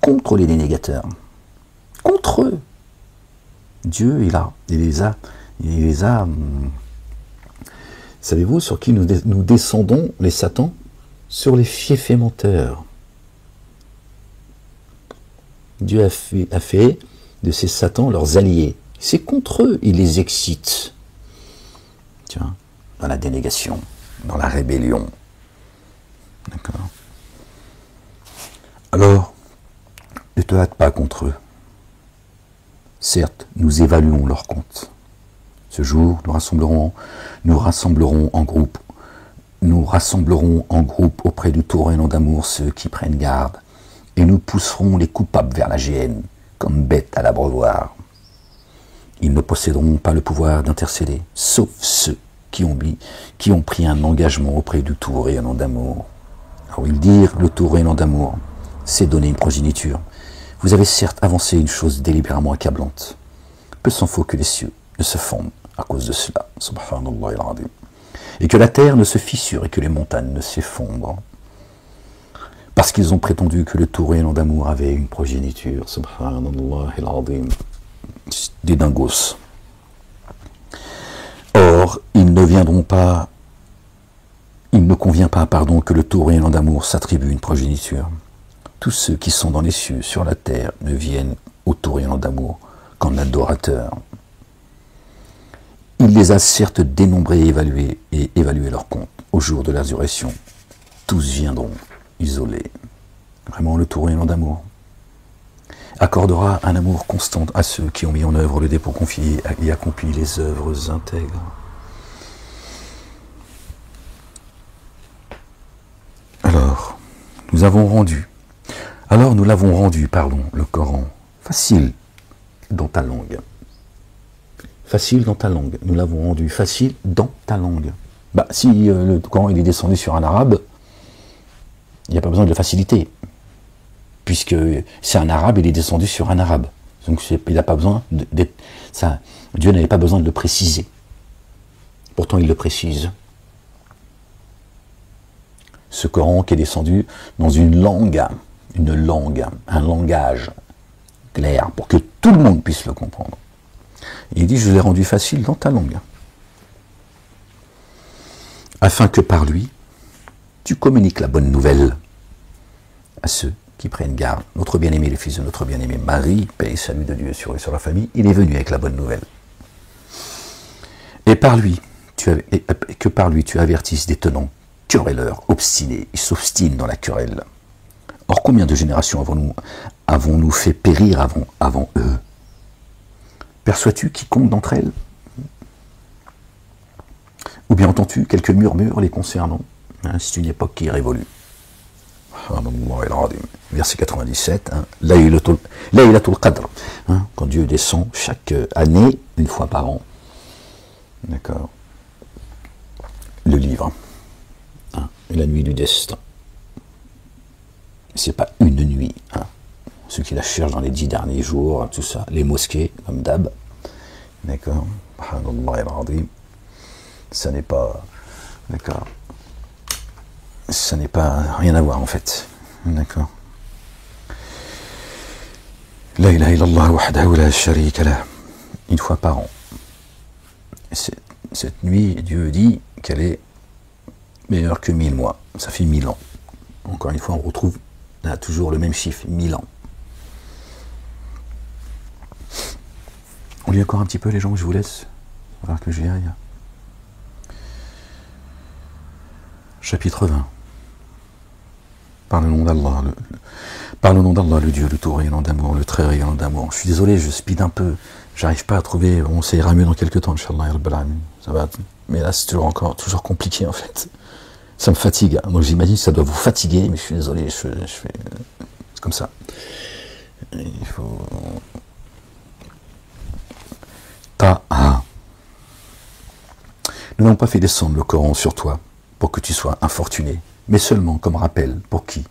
Contre les dénégateurs. Contre eux. Dieu est là, il les a. Savez-vous sur qui nous descendons, les satans? Sur les fiefs et menteurs. Dieu a fait de ces satans leurs alliés. C'est contre eux, il les excite. Tiens, dans la dénégation, dans la rébellion. D'accord? Alors, ne te hâte pas contre eux. Certes, nous évaluons leur compte. Ce jour, nous rassemblerons en groupe auprès du torrent d'amour ceux qui prennent garde, et nous pousserons les coupables vers la géhenne, comme bêtes à l'abreuvoir. Ils ne posséderont pas le pouvoir d'intercéder, sauf ceux qui ont pris un engagement auprès du torrent d'amour. Alors ils dirent, le torrent d'amour, c'est donner une progéniture. Vous avez certes avancé une chose délibérément accablante. Peu s'en faut que les cieux ne se fondent à cause de cela, subhanallah al-azim, et que la terre ne se fissure et que les montagnes ne s'effondrent, parce qu'ils ont prétendu que le torrent d'amour avait une progéniture, subhanallah al-azim, des dingos. Or, il ne convient pas, que le torrent d'amour s'attribue une progéniture. Tous ceux qui sont dans les cieux, sur la terre, ne viennent au torrent d'amour qu'en adorateurs. Il les a certes dénombrés et évalué leur compte. Au jour de la résurrection, tous viendront isolés. Vraiment le torrent d'amour accordera un amour constant à ceux qui ont mis en œuvre le dépôt confié et accompli les œuvres intègres. Alors, nous l'avons rendu, le Coran, facile dans ta langue. Facile dans ta langue. Nous l'avons rendu facile dans ta langue. Si le Coran il est descendu sur un arabe, il n'y a pas besoin de le faciliter. Puisque c'est un arabe, il est descendu sur un arabe. Donc il n'a pas besoin d'être. Dieu n'avait pas besoin de le préciser. Pourtant il le précise. Ce Coran qui est descendu dans un langage clair, pour que tout le monde puisse le comprendre. Il dit, je l'ai rendu facile dans ta langue, afin que par lui, tu communiques la bonne nouvelle à ceux qui prennent garde. Notre bien-aimé, le fils de notre bien-aimé Marie, paix et salut de Dieu sur la famille, il est venu avec la bonne nouvelle. Et que par lui tu avertisses des tenants, querelleurs, obstinés, ils s'obstinent dans la querelle. Or, combien de générations avons-nous fait périr avant eux? Perçois-tu quiconque d'entre elles? Ou bien entends-tu quelques murmures les concernant? C'est une époque qui est révolue. Verset 97, Laylatul Qadr, quand Dieu descend chaque année, une fois par an, d'accord, le livre, la nuit du destin. C'est pas une nuit, ceux qui la cherchent dans les 10 derniers jours, tout ça, les mosquées, comme d'hab, d'accord, ça n'est pas, d'accord, ça n'est pas rien à voir en fait, d'accord. La ilaha illallah wahdahu la sharika lah, une fois par an. Cette nuit, Dieu dit qu'elle est meilleure que 1000 mois, ça fait 1000 ans. Encore une fois, on retrouve là, toujours le même chiffre, 1000 ans. On lit encore un petit peu les gens, je vous laisse. Il va falloir que j'y aille. Chapitre 20. Par le nom d'Allah, le Dieu, le tout rayonnant d'amour, le très rayonnant d'amour. Je suis désolé, je speed un peu. J'arrive pas à trouver. Bon, ça ira mieux dans quelques temps, Inch'Allah, ça va. Mais là, c'est toujours compliqué en fait. Ça me fatigue. Donc j'imagine que ça doit vous fatiguer, mais je suis désolé, je fais. C'est comme ça. Il faut. Ta'a. Nous n'avons pas fait descendre le Coran sur toi pour que tu sois infortuné, mais seulement comme rappel pour qui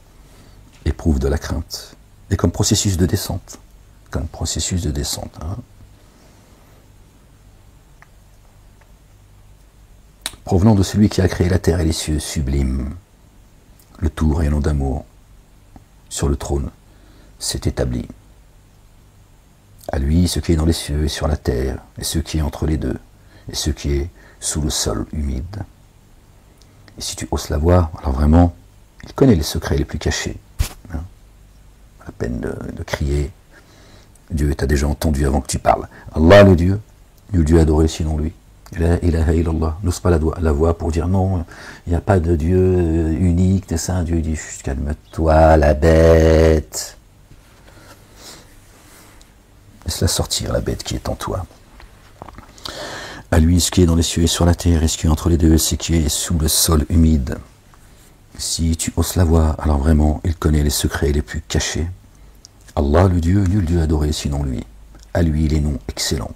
éprouve de la crainte, et comme processus de descente. Hein. Provenant de celui qui a créé la terre et les cieux sublimes, le tout rayonnant d'amour sur le trône s'est établi. À lui, ce qui est dans les cieux et sur la terre, et ce qui est entre les deux, et ce qui est sous le sol humide. Et si tu oses la voir, alors vraiment, il connaît les secrets les plus cachés. Hein. Pas la peine de crier. Dieu t'a déjà entendu avant que tu parles. Allah, le Dieu, nul Dieu adoré sinon lui. La ilaha illallah. N'ose pas la voix pour dire non, il n'y a pas de Dieu unique, c'est ça. Dieu dit, calme-toi, la bête. Laisse-la sortir, la bête qui est en toi. À lui, ce qui est dans les cieux et sur la terre, et ce qui est entre les deux, ce qui est sous le sol humide. Si tu oses la voir, alors vraiment, il connaît les secrets les plus cachés. Allah, le Dieu, nul Dieu adoré sinon lui. À lui, les noms excellents.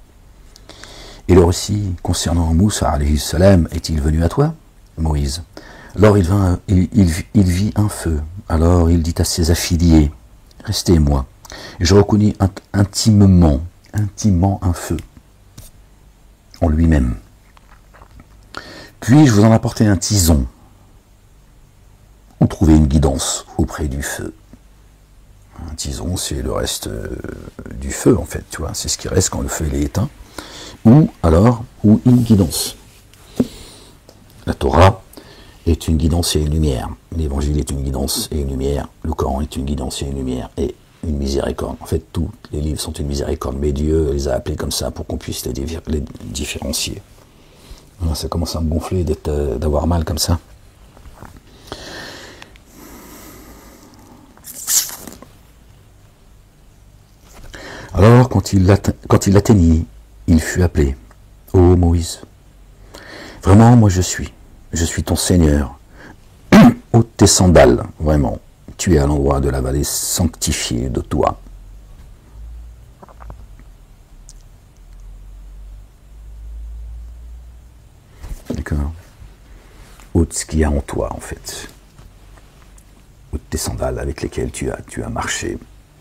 Et le récit concernant Moussa, alayhi salam, est-il venu à toi, Moïse? Alors il vit un feu. Alors il dit à ses affiliés, restez moi. Et je reconnus intimement un feu en lui-même. Puis je vous en apporter un tison, ou trouver une guidance auprès du feu. Un tison, c'est le reste du feu, en fait, tu vois, c'est ce qui reste quand le feu est éteint. Ou une guidance. La Torah est une guidance et une lumière. L'Évangile est une guidance et une lumière. Le Coran est une guidance et une lumière. Et une miséricorde. En fait, tous les livres sont une miséricorde, mais Dieu les a appelés comme ça pour qu'on puisse les différencier. Alors, ça commence à me gonfler d'avoir mal comme ça. Alors, quand il l'atteignit, il fut appelé. Ô Moïse, vraiment, moi je suis ton Seigneur. Ôte tes sandales, vraiment. Tu es à l'endroit de la vallée sanctifiée de toi. D'accord. Ôte ce qu'il y a en toi, en fait. Ôte tes sandales avec lesquelles tu as marché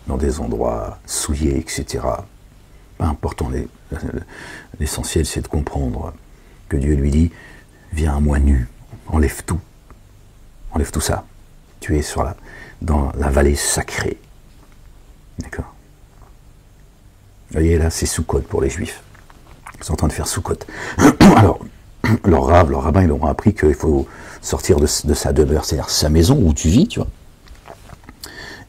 dans des endroits souillés, etc. Pas important, l'essentiel c'est de comprendre que Dieu lui dit, viens à moi nu, enlève tout ça. Tu es dans la vallée sacrée. D'accord. Vous voyez là, c'est Soukot pour les Juifs. Ils sont en train de faire Soukot. Alors, leur rabbin, ils leur ont appris qu'il faut sortir de sa demeure, c'est-à-dire sa maison où tu vis, tu vois,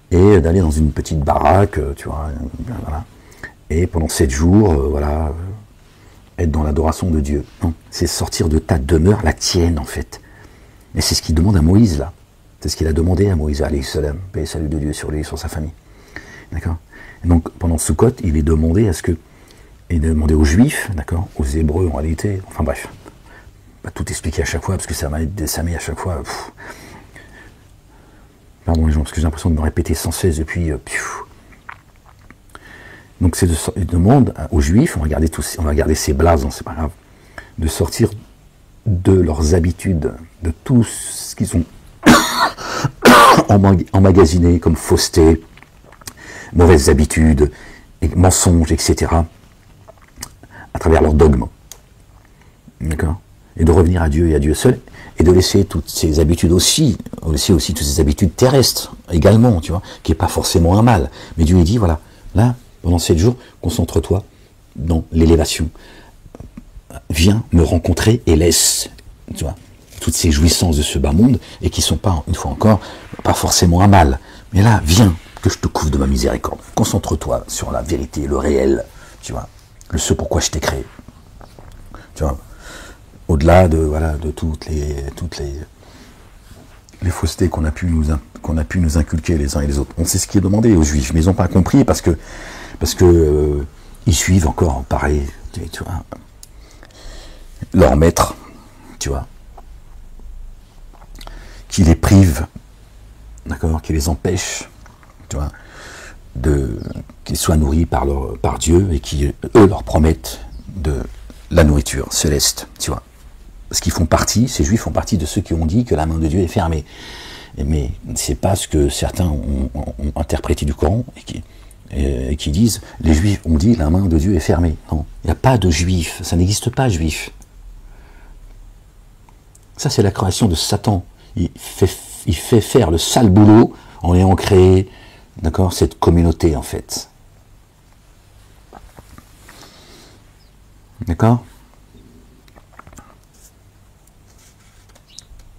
et d'aller dans une petite baraque, tu vois, voilà. Et pendant 7 jours, voilà, être dans l'adoration de Dieu. Non, c'est sortir de ta demeure, la tienne en fait. Et c'est ce qu'il demande à Moïse là. C'est ce qu'il a demandé à Moïse, alayhi salam, paix et salut de Dieu sur lui et sur sa famille. D'accord. Et donc pendant Soukot, il est demandé aux Juifs, d'accord, aux Hébreux en réalité, enfin bref, pas tout expliquer à chaque fois parce que ça met à chaque fois. Pardon les gens, parce que j'ai l'impression de me répéter sans cesse depuis. Donc il demande aux Juifs, on va garder ces blazes, c'est pas grave, de sortir de leurs habitudes, de tout ce qu'ils ont emmagasiné comme fausseté, mauvaises habitudes, et mensonges, etc., à travers leurs dogmes. D'accord. Et de revenir à Dieu et à Dieu seul, et de laisser toutes ces habitudes aussi toutes ces habitudes terrestres également, tu vois, qui n'est pas forcément un mal. Mais Dieu lui dit, voilà, là, pendant 7 jours, concentre-toi dans l'élévation. Viens me rencontrer et laisse, tu vois, toutes ces jouissances de ce bas monde, et qui ne sont pas, une fois encore, pas forcément un mal. Mais là, viens, que je te couvre de ma miséricorde. Concentre-toi sur la vérité, le réel, tu vois, ce pourquoi je t'ai créé. Tu vois, au-delà de toutes les les faussetés qu'on a pu nous inculquer les uns et les autres. On sait ce qui est demandé aux Juifs, mais ils n'ont pas compris parce que ils suivent encore pareil, tu vois, leur maître, tu vois, qui les prive, d'accord, qui les empêche, tu vois, qu'ils soient nourris par Dieu et qui, eux, leur promettent de la nourriture céleste, tu vois. Parce qu'ils font partie, ces Juifs font partie de ceux qui ont dit que la main de Dieu est fermée. Mais c'est pas ce que certains ont interprété du Coran et qui disent, les Juifs ont dit la main de Dieu est fermée. Non, il n'y a pas de Juifs, ça n'existe pas, Juifs. Ça, c'est la création de Satan. Il fait faire le sale boulot en ayant créé, d'accord, cette communauté, en fait. D'accord?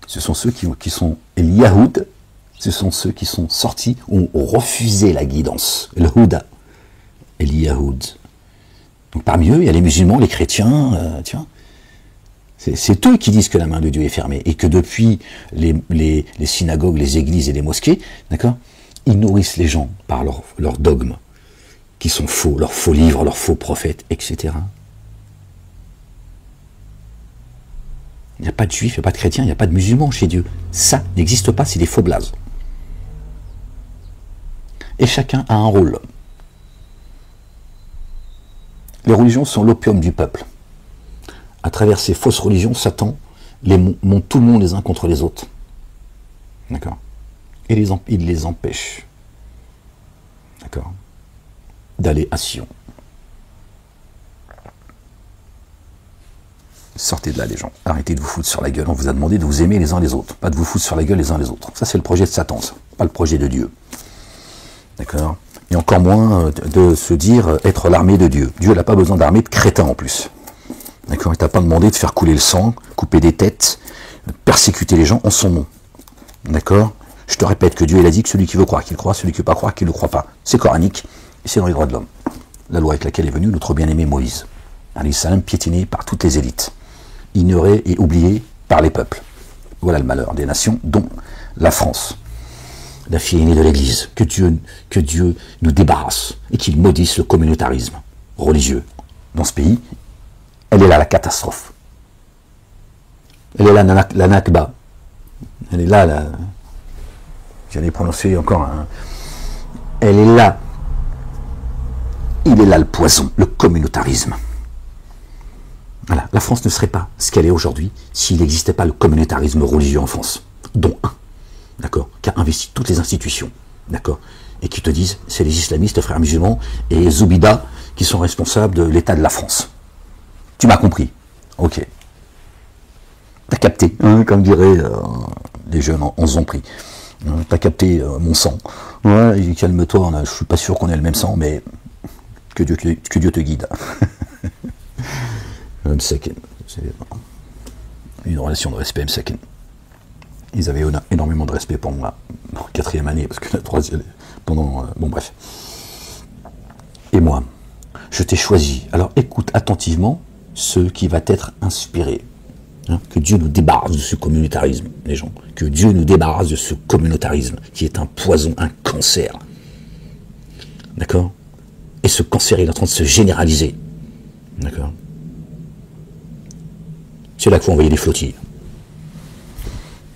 Ce sont ceux qui sont les Yahoud, ce sont ceux qui sont sortis, ont refusé la guidance, le Houda, et les Yahoud. Donc parmi eux, il y a les musulmans, les chrétiens, tu vois. C'est eux qui disent que la main de Dieu est fermée, et que depuis les synagogues, les églises et les mosquées, d'accord, ils nourrissent les gens par leurs dogmes, qui sont faux, leurs faux livres, leurs faux prophètes, etc. Il n'y a pas de juifs, il n'y a pas de chrétiens, il n'y a pas de musulmans chez Dieu. Ça n'existe pas, c'est des faux blazes. Et chacun a un rôle. Les religions sont l'opium du peuple. À travers ces fausses religions, Satan monte tout le monde les uns contre les autres. D'accord? Et il les empêche. D'accord? D'aller à Sion. Sortez de là, les gens. Arrêtez de vous foutre sur la gueule. On vous a demandé de vous aimer les uns les autres. Pas de vous foutre sur la gueule les uns les autres. Ça, c'est le projet de Satan, ça. Pas le projet de Dieu. D'accord? Et encore moins de se dire être l'armée de Dieu. Dieu n'a pas besoin d'armée de crétins en plus. D'accord? Il t'a pas demandé de faire couler le sang, couper des têtes, persécuter les gens en son nom. D'accord? Je te répète que Dieu, il a dit que celui qui veut croire qu'il croit, celui qui ne veut pas croire qu'il ne croit pas. C'est coranique et c'est dans les droits de l'homme. La loi avec laquelle est venu notre bien-aimé Moïse. Alayhi salam, piétiné par toutes les élites. Ignoré et oublié par les peuples. Voilà le malheur des nations, dont la France, la fille aînée de l'Église. Que Dieu nous débarrasse et qu'il maudisse le communautarisme religieux dans ce pays. Elle est là la catastrophe. Elle est là la Nakba. Elle est là la... J'allais prononcer encore un... Elle est là. Il est là le poison, le communautarisme. Voilà, la France ne serait pas ce qu'elle est aujourd'hui s'il n'existait pas le communautarisme religieux en France, dont un, d'accord, qui a investi toutes les institutions, d'accord, et qui te disent c'est les islamistes, frères musulmans et Zoubida qui sont responsables de l'état de la France. Tu m'as compris? Ok. T'as capté, hein, comme diraient les jeunes en ont pris. T'as capté mon sang. Ouais, calme-toi, je suis pas sûr qu'on ait le même sang, mais que Dieu te guide. C'est une relation de respect, Msakin. Ils avaient énormément de respect pour moi en 4e année, parce que la 3e, bon bref. Et moi, je t'ai choisi. Alors écoute attentivement ce qui va t'être inspiré. Hein, que Dieu nous débarrasse de ce communautarisme, les gens. Que Dieu nous débarrasse de ce communautarisme, qui est un poison, un cancer. D'accord? Et ce cancer, il est en train de se généraliser. D'accord? C'est là qu'il faut envoyer des flottilles.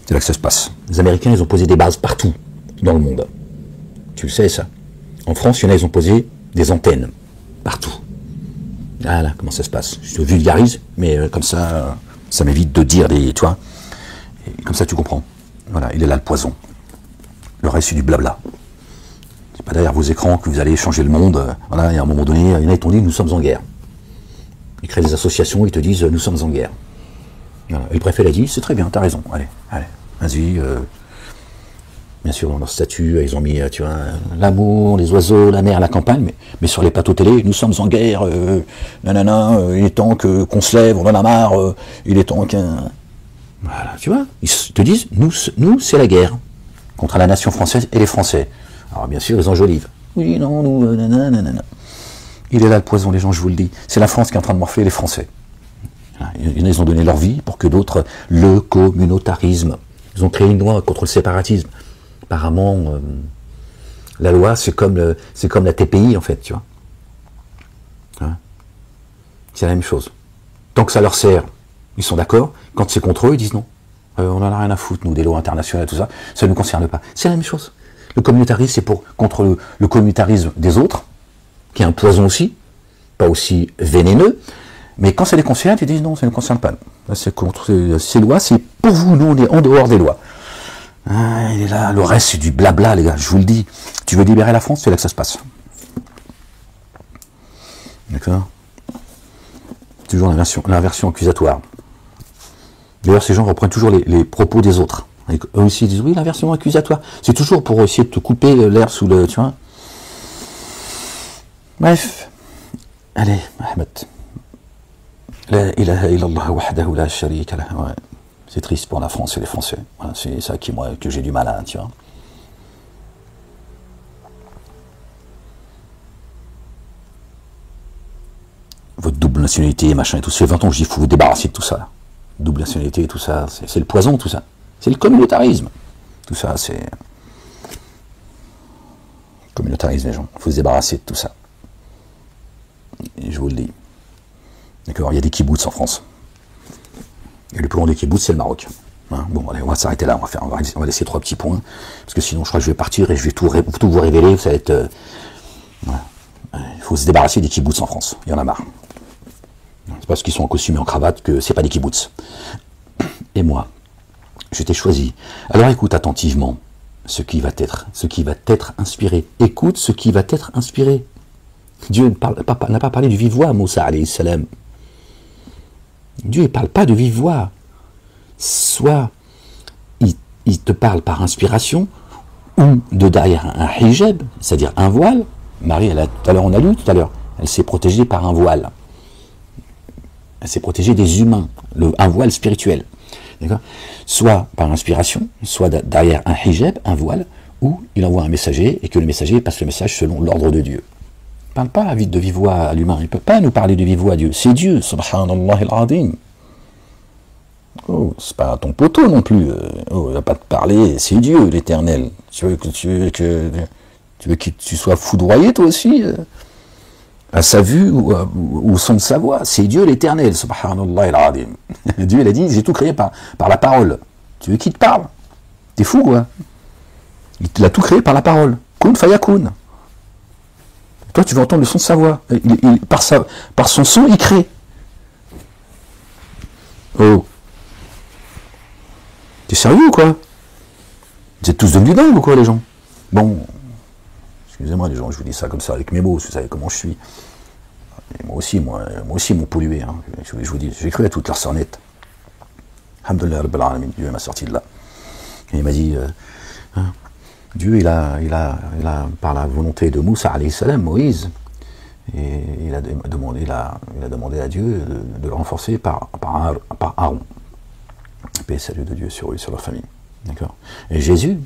C'est là que ça se passe. Les Américains, ils ont posé des bases partout dans le monde. Tu le sais, ça. En France, il y en a, ils ont posé des antennes partout. Voilà comment ça se passe. Je te vulgarise, mais comme ça, ça m'évite de dire des... Tu vois, et comme ça, tu comprends. Voilà, il est là le poison. Le reste, c'est du blabla. C'est pas derrière vos écrans que vous allez changer le monde. Voilà, et à un moment donné, il y en a qui t'ont dit, nous sommes en guerre. Ils créent des associations, ils te disent, nous sommes en guerre. Voilà. Et le préfet l'a dit, c'est très bien, t'as raison, allez, vas-y. Bien sûr, dans leur statut, ils ont mis, tu vois, l'amour, les oiseaux, la mer, la campagne, mais sur les plateaux télé, nous sommes en guerre, il est temps qu'on se lève, on en a marre, il est temps qu'un... Voilà, tu vois, ils te disent, nous c'est la guerre, contre la nation française et les Français. Alors bien sûr, ils enjolivent. Oui, non, nous, nanana. Il est là le poison, les gens, je vous le dis. C'est la France qui est en train de morfler les Français. Ils ont donné leur vie pour que d'autres, le communautarisme, Ils ont créé une loi contre le séparatisme. Apparemment, la loi, c'est comme la TPI, en fait, tu vois. Hein, c'est la même chose. Tant que ça leur sert, ils sont d'accord. Quand c'est contre eux, ils disent non. On en a rien à foutre, nous, des lois internationales, tout ça. Ça ne nous concerne pas. C'est la même chose. Le communautarisme, c'est contre le communautarisme des autres, qui est un poison aussi, pas aussi vénéneux. Mais quand ça les concerne, ils disent non, ça ne nous concerne pas. C'est contre ces lois, c'est pour vous, nous, on est en dehors des lois. Ah, il est là, le reste, c'est du blabla, les gars, je vous le dis. Tu veux libérer la France, c'est là que ça se passe. D'accord? Toujours l'inversion accusatoire. D'ailleurs, ces gens reprennent toujours les propos des autres. Et eux aussi ils disent, oui, l'inversion accusatoire. C'est toujours pour essayer de te couper l'air sous le... Tu vois. Bref. Allez, Ahmed. La ilaha illallah wahdahu la sharika lah. Ouais. C'est triste pour la France et les Français. Voilà, c'est ça que j'ai du mal à, tu vois. Votre double nationalité, machin et tout. Ça fait 20 ans que je dis, il faut vous débarrasser de tout ça. Là. Double nationalité et tout ça, c'est le poison, tout ça. C'est le communautarisme. Tout ça, c'est... Communautarisme, les gens. Il faut se débarrasser de tout ça. Et je vous le dis. D'accord, il y a des kibboutz en France. Et le plus long des kibboutz, c'est le Maroc. Hein, bon, allez, on va s'arrêter là. On va laisser 3 petits points. Parce que sinon, je crois que je vais partir et je vais tout vous révéler. Ça va être... voilà. Il faut se débarrasser des kibboutz en France. Il y en a marre. C'est parce qu'ils sont en costume et en cravate que c'est pas des kibboutz. Et moi, je t'ai choisi. Alors écoute attentivement ce qui va t'être inspiré. Écoute ce qui va t'être inspiré. Dieu n'a pas parlé de vive voix à Moussa alayhi salam. Dieu ne parle pas de vive voix. Soit il te parle par inspiration, ou de derrière un hijab, c'est-à-dire un voile. Marie, tout à l'heure, on a lu tout à l'heure, elle s'est protégée par un voile. Elle s'est protégée des humains, un voile spirituel. Soit par inspiration, soit derrière un hijab, un voile, ou il envoie un messager et que le messager passe le message selon l'ordre de Dieu. Il ne parle pas de vive voix à l'humain, il ne peut pas nous parler de vive voix à Dieu. C'est Dieu, subhanallah al-azim. Oh, c'est pas ton poteau non plus. Oh, il va pas te parler, c'est Dieu l'éternel. Tu veux que tu sois foudroyé toi aussi à sa vue ou au son de sa voix. C'est Dieu l'éternel, subhanallah al-azim. Dieu il a dit, j'ai tout créé par la parole. Tu veux qu'il te parle? T'es fou quoi? Il a tout créé par la parole. Kun fayakun. Toi tu veux entendre le son de sa voix. Par son son il crée. Oh. T'es sérieux ou quoi? Vous êtes tous devenus dingues ou quoi les gens? Bon. Excusez-moi les gens, je vous dis ça comme ça avec mes mots, vous savez comment je suis. Et moi aussi, ils m'ont pollué. Hein. Je vous dis, j'ai cru à toutes leurs sornettes. Alhamdulillah, Rabbil Alamin, Dieu m'a sorti de là. Et il m'a dit, Dieu, il a, par la volonté de Moussa alayhi salam, Moïse, et il a demandé à Dieu de le renforcer par Aaron. Paix et salut de Dieu sur eux et sur leur famille. D'accord. Et Jésus,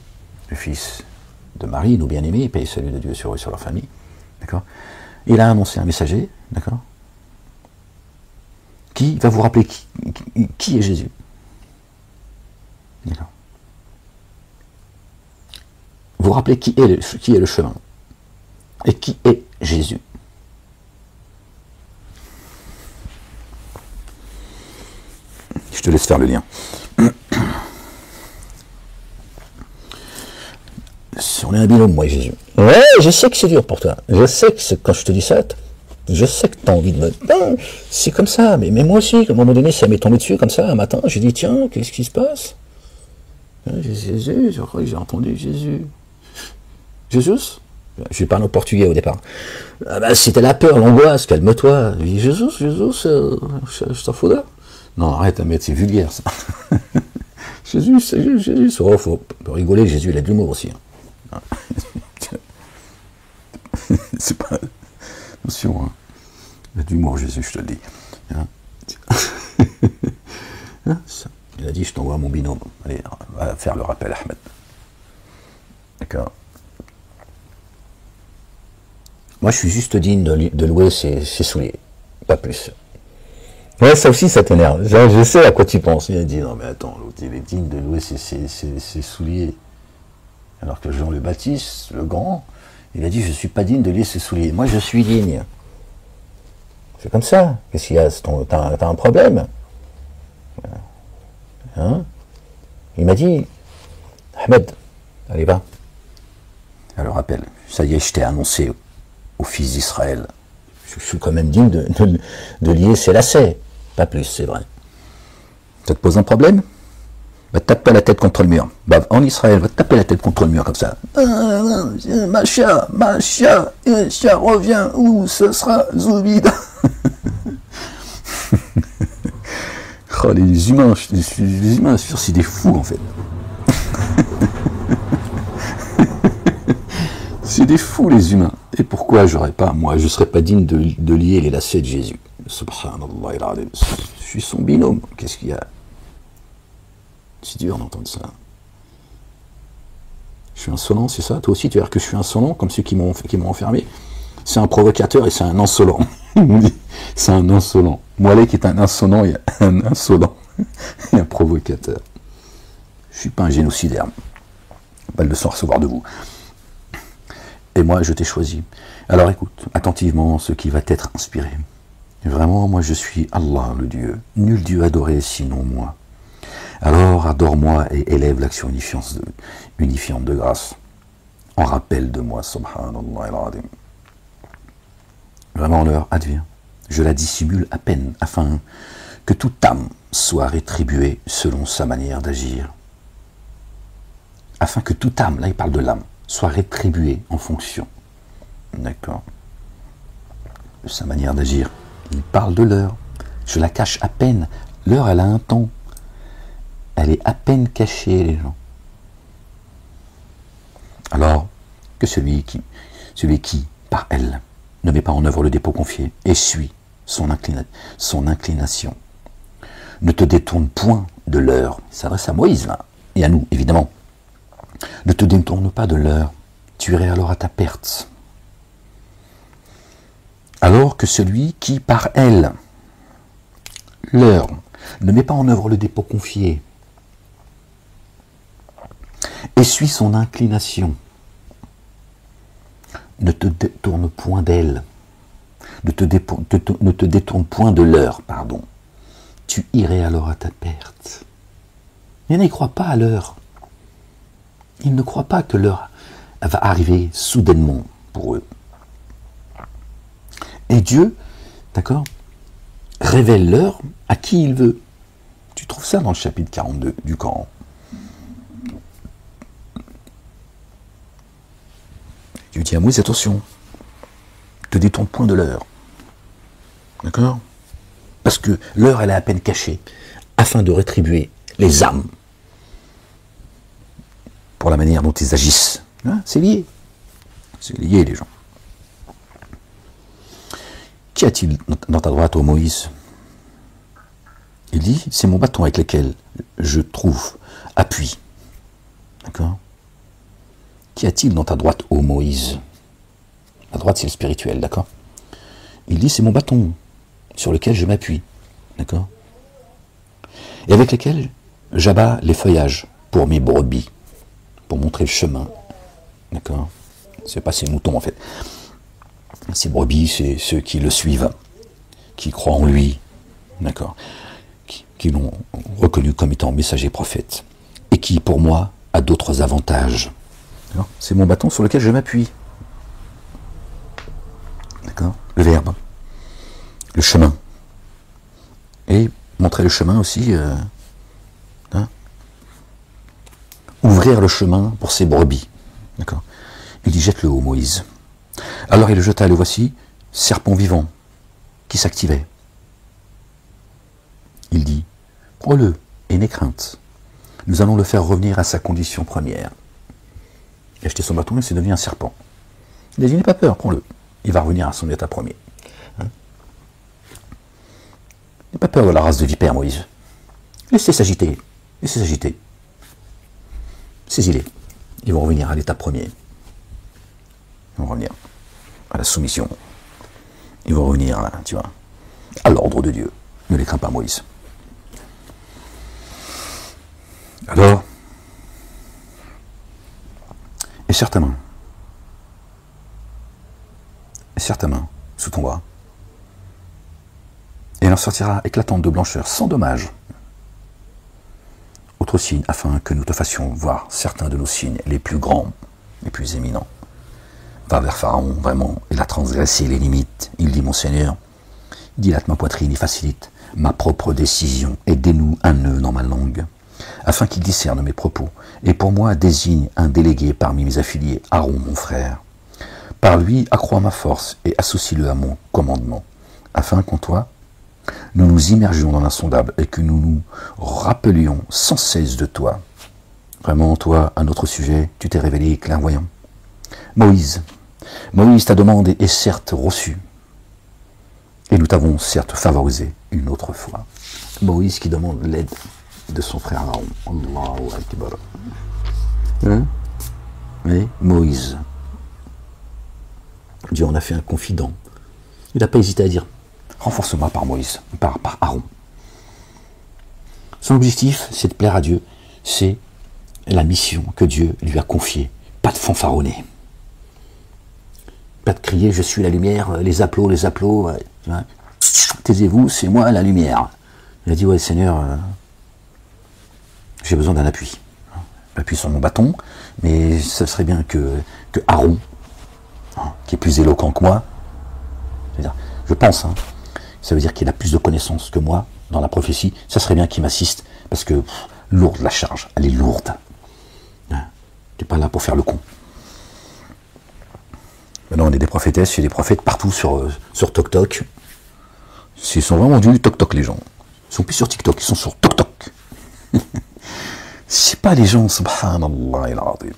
le fils de Marie, nous bien-aimés, paix et salut de Dieu sur eux et sur leur famille. D'accord. Il a annoncé un messager, d'accord, qui va vous rappeler qui est Jésus. D'accord. Vous rappelez qui est le chemin et qui est Jésus. Je te laisse faire le lien. On est un binôme, moi et Jésus. Ouais, je sais que c'est dur pour toi. Je sais que quand je te dis ça, je sais que tu as envie de me... Non, c'est comme ça, mais moi aussi, à un moment donné, ça m'est tombé dessus comme ça, un matin, j'ai dit, tiens, qu'est-ce qui se passe? Jésus, je crois que j'ai entendu Jésus. Jésus? Je parle au portugais au départ. Ah bah, c'était la peur, l'angoisse, calme-toi. Jésus, je t'en fous là. Non, arrête, mais c'est vulgaire, ça. Jésus. Oh, faut rigoler, Jésus, il a de l'humour aussi. Hein. C'est pas... Attention, hein. Il a de l'humour, Jésus, je te le dis. Hein. Il a dit, je t'envoie mon binôme. Allez, on va faire le rappel, Ahmed. D'accord. Moi, je suis juste digne de louer ses souliers. Pas plus. Ouais, ça aussi, ça t'énerve. Je sais à quoi tu penses. Il a dit, non mais attends, l'autre, il est digne de louer ses souliers. Alors que Jean le Baptiste, le grand, il a dit, je ne suis pas digne de lier ses souliers. Moi, je suis digne. C'est comme ça. Qu'est-ce qu'il y a? T'as un problème? Hein? Il m'a dit, Ahmed, allez, va. Alors, rappelle, ça y est, je t'ai annoncé aux fils d'Israël. Je suis quand même digne de lier ses lacets. Pas plus, c'est vrai. Ça te pose un problème? Va te taper la tête contre le mur. Bah, en Israël, va te taper la tête contre le mur comme ça. Macha, reviens, où ce sera Zoubid. Oh, les humains, c'est des fous en fait. C'est des fous les humains. Et pourquoi moi, je serais pas digne de lier les lacets de Jésus? Subhanallah, je suis son binôme. Qu'est-ce qu'il y a? C'est dur d'entendre ça. Je suis insolent, c'est ça? Toi aussi, tu veux dire que je suis insolent, comme ceux qui m'ont enfermé? C'est un provocateur et c'est un insolent. C'est un insolent. Moalek est un insolent et un insolent. Et un provocateur. Je ne suis pas un génocidaire. Pas de leçon à recevoir de vous. Et moi, je t'ai choisi. Alors écoute, attentivement ce qui va t'être inspiré. Vraiment, moi, je suis Allah, le Dieu. Nul Dieu adoré sinon moi. Alors adore-moi et élève l'action unifiante de grâce. En rappel de moi, subhanallah al-azim. Vraiment l'heure advient. Je la dissimule à peine, afin que toute âme soit rétribuée selon sa manière d'agir. Afin que toute âme, là il parle de l'âme, soit rétribuée en fonction. D'accord? De sa manière d'agir. Il parle de l'heure. Je la cache à peine. L'heure, elle a un temps. Elle est à peine cachée, les gens. Alors que celui qui, par elle, ne met pas en œuvre le dépôt confié et suit son inclination. Ne te détourne point de l'heure. Il s'adresse à Moïse, là, et à nous, évidemment. Ne te détourne pas de l'heure. Tu irais alors à ta perte. Alors que celui qui, par elle, l'heure, ne met pas en œuvre le dépôt confié, et suit son inclination. Ne te détourne point d'elle. Ne te détourne point de l'heure, pardon. Tu irais alors à ta perte. Il n'y croit pas à l'heure. Ils ne croient pas que l'heure va arriver soudainement pour eux. Et Dieu, d'accord, révèle l'heure à qui il veut. Tu trouves ça dans le chapitre 42 du Coran. Dieu dit à Moïse, attention, ne te détourne point de l'heure. D'accord? Parce que l'heure, elle est à peine cachée, afin de rétribuer les âmes pour la manière dont ils agissent. Hein? C'est lié. C'est lié, les gens. Qu'y a-t-il dans ta droite, ô Moïse? Il dit, c'est mon bâton avec lequel je trouve appui. D'accord? Qu'y a-t-il dans ta droite, ô Moïse? La droite, c'est le spirituel, d'accord? Il dit, c'est mon bâton sur lequel je m'appuie, d'accord? Et avec lequel j'abats les feuillages pour mes brebis, pour montrer le chemin, d'accord? C'est pas ces moutons, en fait. Ces brebis, c'est ceux qui le suivent, qui croient en lui, d'accord? Qui l'ont reconnu comme étant messager prophète, et qui, pour moi, a d'autres avantages. C'est mon bâton sur lequel je m'appuie. D'accord? Le verbe. Le chemin. Et montrer le chemin aussi. Ouvrir le chemin pour ses brebis. D'accord? Il dit, jette-le haut, Moïse. Alors il le jeta, le voici, serpent vivant, qui s'activait. Il dit, prends-le, et n'aie crainte. Nous allons le faire revenir à sa condition première. Il a acheté son bâton et c'est devenu un serpent. Il a dit, n'aie pas peur, prends-le. Il va revenir à son état premier. Hein? N'aie pas peur de la race de vipère, Moïse. Laissez s'agiter. Laissez s'agiter. Saisis-les. Ils vont revenir à l'état premier. Ils vont revenir à la soumission. Ils vont revenir, là, tu vois, à l'ordre de Dieu. Ne les crains pas, Moïse. Alors, et serre ta main sous ton bras, et elle en sortira éclatante de blancheur, sans dommage. Autre signe, afin que nous te fassions voir certains de nos signes les plus grands, les plus éminents. Va vers Pharaon, vraiment, il a transgressé les limites. Il dit, mon Seigneur, dilate ma poitrine et facilite ma propre décision, et dénoue un nœud dans ma langue, afin qu'il discerne mes propos, et pour moi désigne un délégué parmi mes affiliés, Aaron mon frère. Par lui accroît ma force et associe-le à mon commandement, afin qu'en toi, nous nous immergions dans l'insondable et que nous nous rappelions sans cesse de toi. Vraiment, toi, à notre sujet, tu t'es révélé clairvoyant. Moïse, ta demande est certes reçue, et nous t'avons certes favorisé une autre fois. Moïse qui demande l'aide de son frère Aaron. Allahu Akbar. Hein? Oui, Moïse. Dieu en a fait un confident. Il n'a pas hésité à dire, renforce-moi par Moïse, par Aaron. Son objectif, c'est de plaire à Dieu. C'est la mission que Dieu lui a confiée. Pas de fanfaronner. Pas de crier, je suis la lumière, les applauds. Taisez-vous, c'est moi la lumière. Il a dit, ouais Seigneur, j'ai besoin d'un appui. L'appui sur mon bâton, mais ce serait bien que Aaron, qui est plus éloquent que moi, je pense, ça veut dire qu'il a plus de connaissances que moi dans la prophétie, ça serait bien qu'il m'assiste, parce que lourde la charge, elle est lourde. Tu n'es pas là pour faire le con. Maintenant on est des prophétesses, il y a des prophètes partout sur TokTok. Ils sont vraiment du TokTok les gens. Ils sont plus sur TikTok, ils sont sur TokTok. C'est pas les gens, subhanallah il-azim.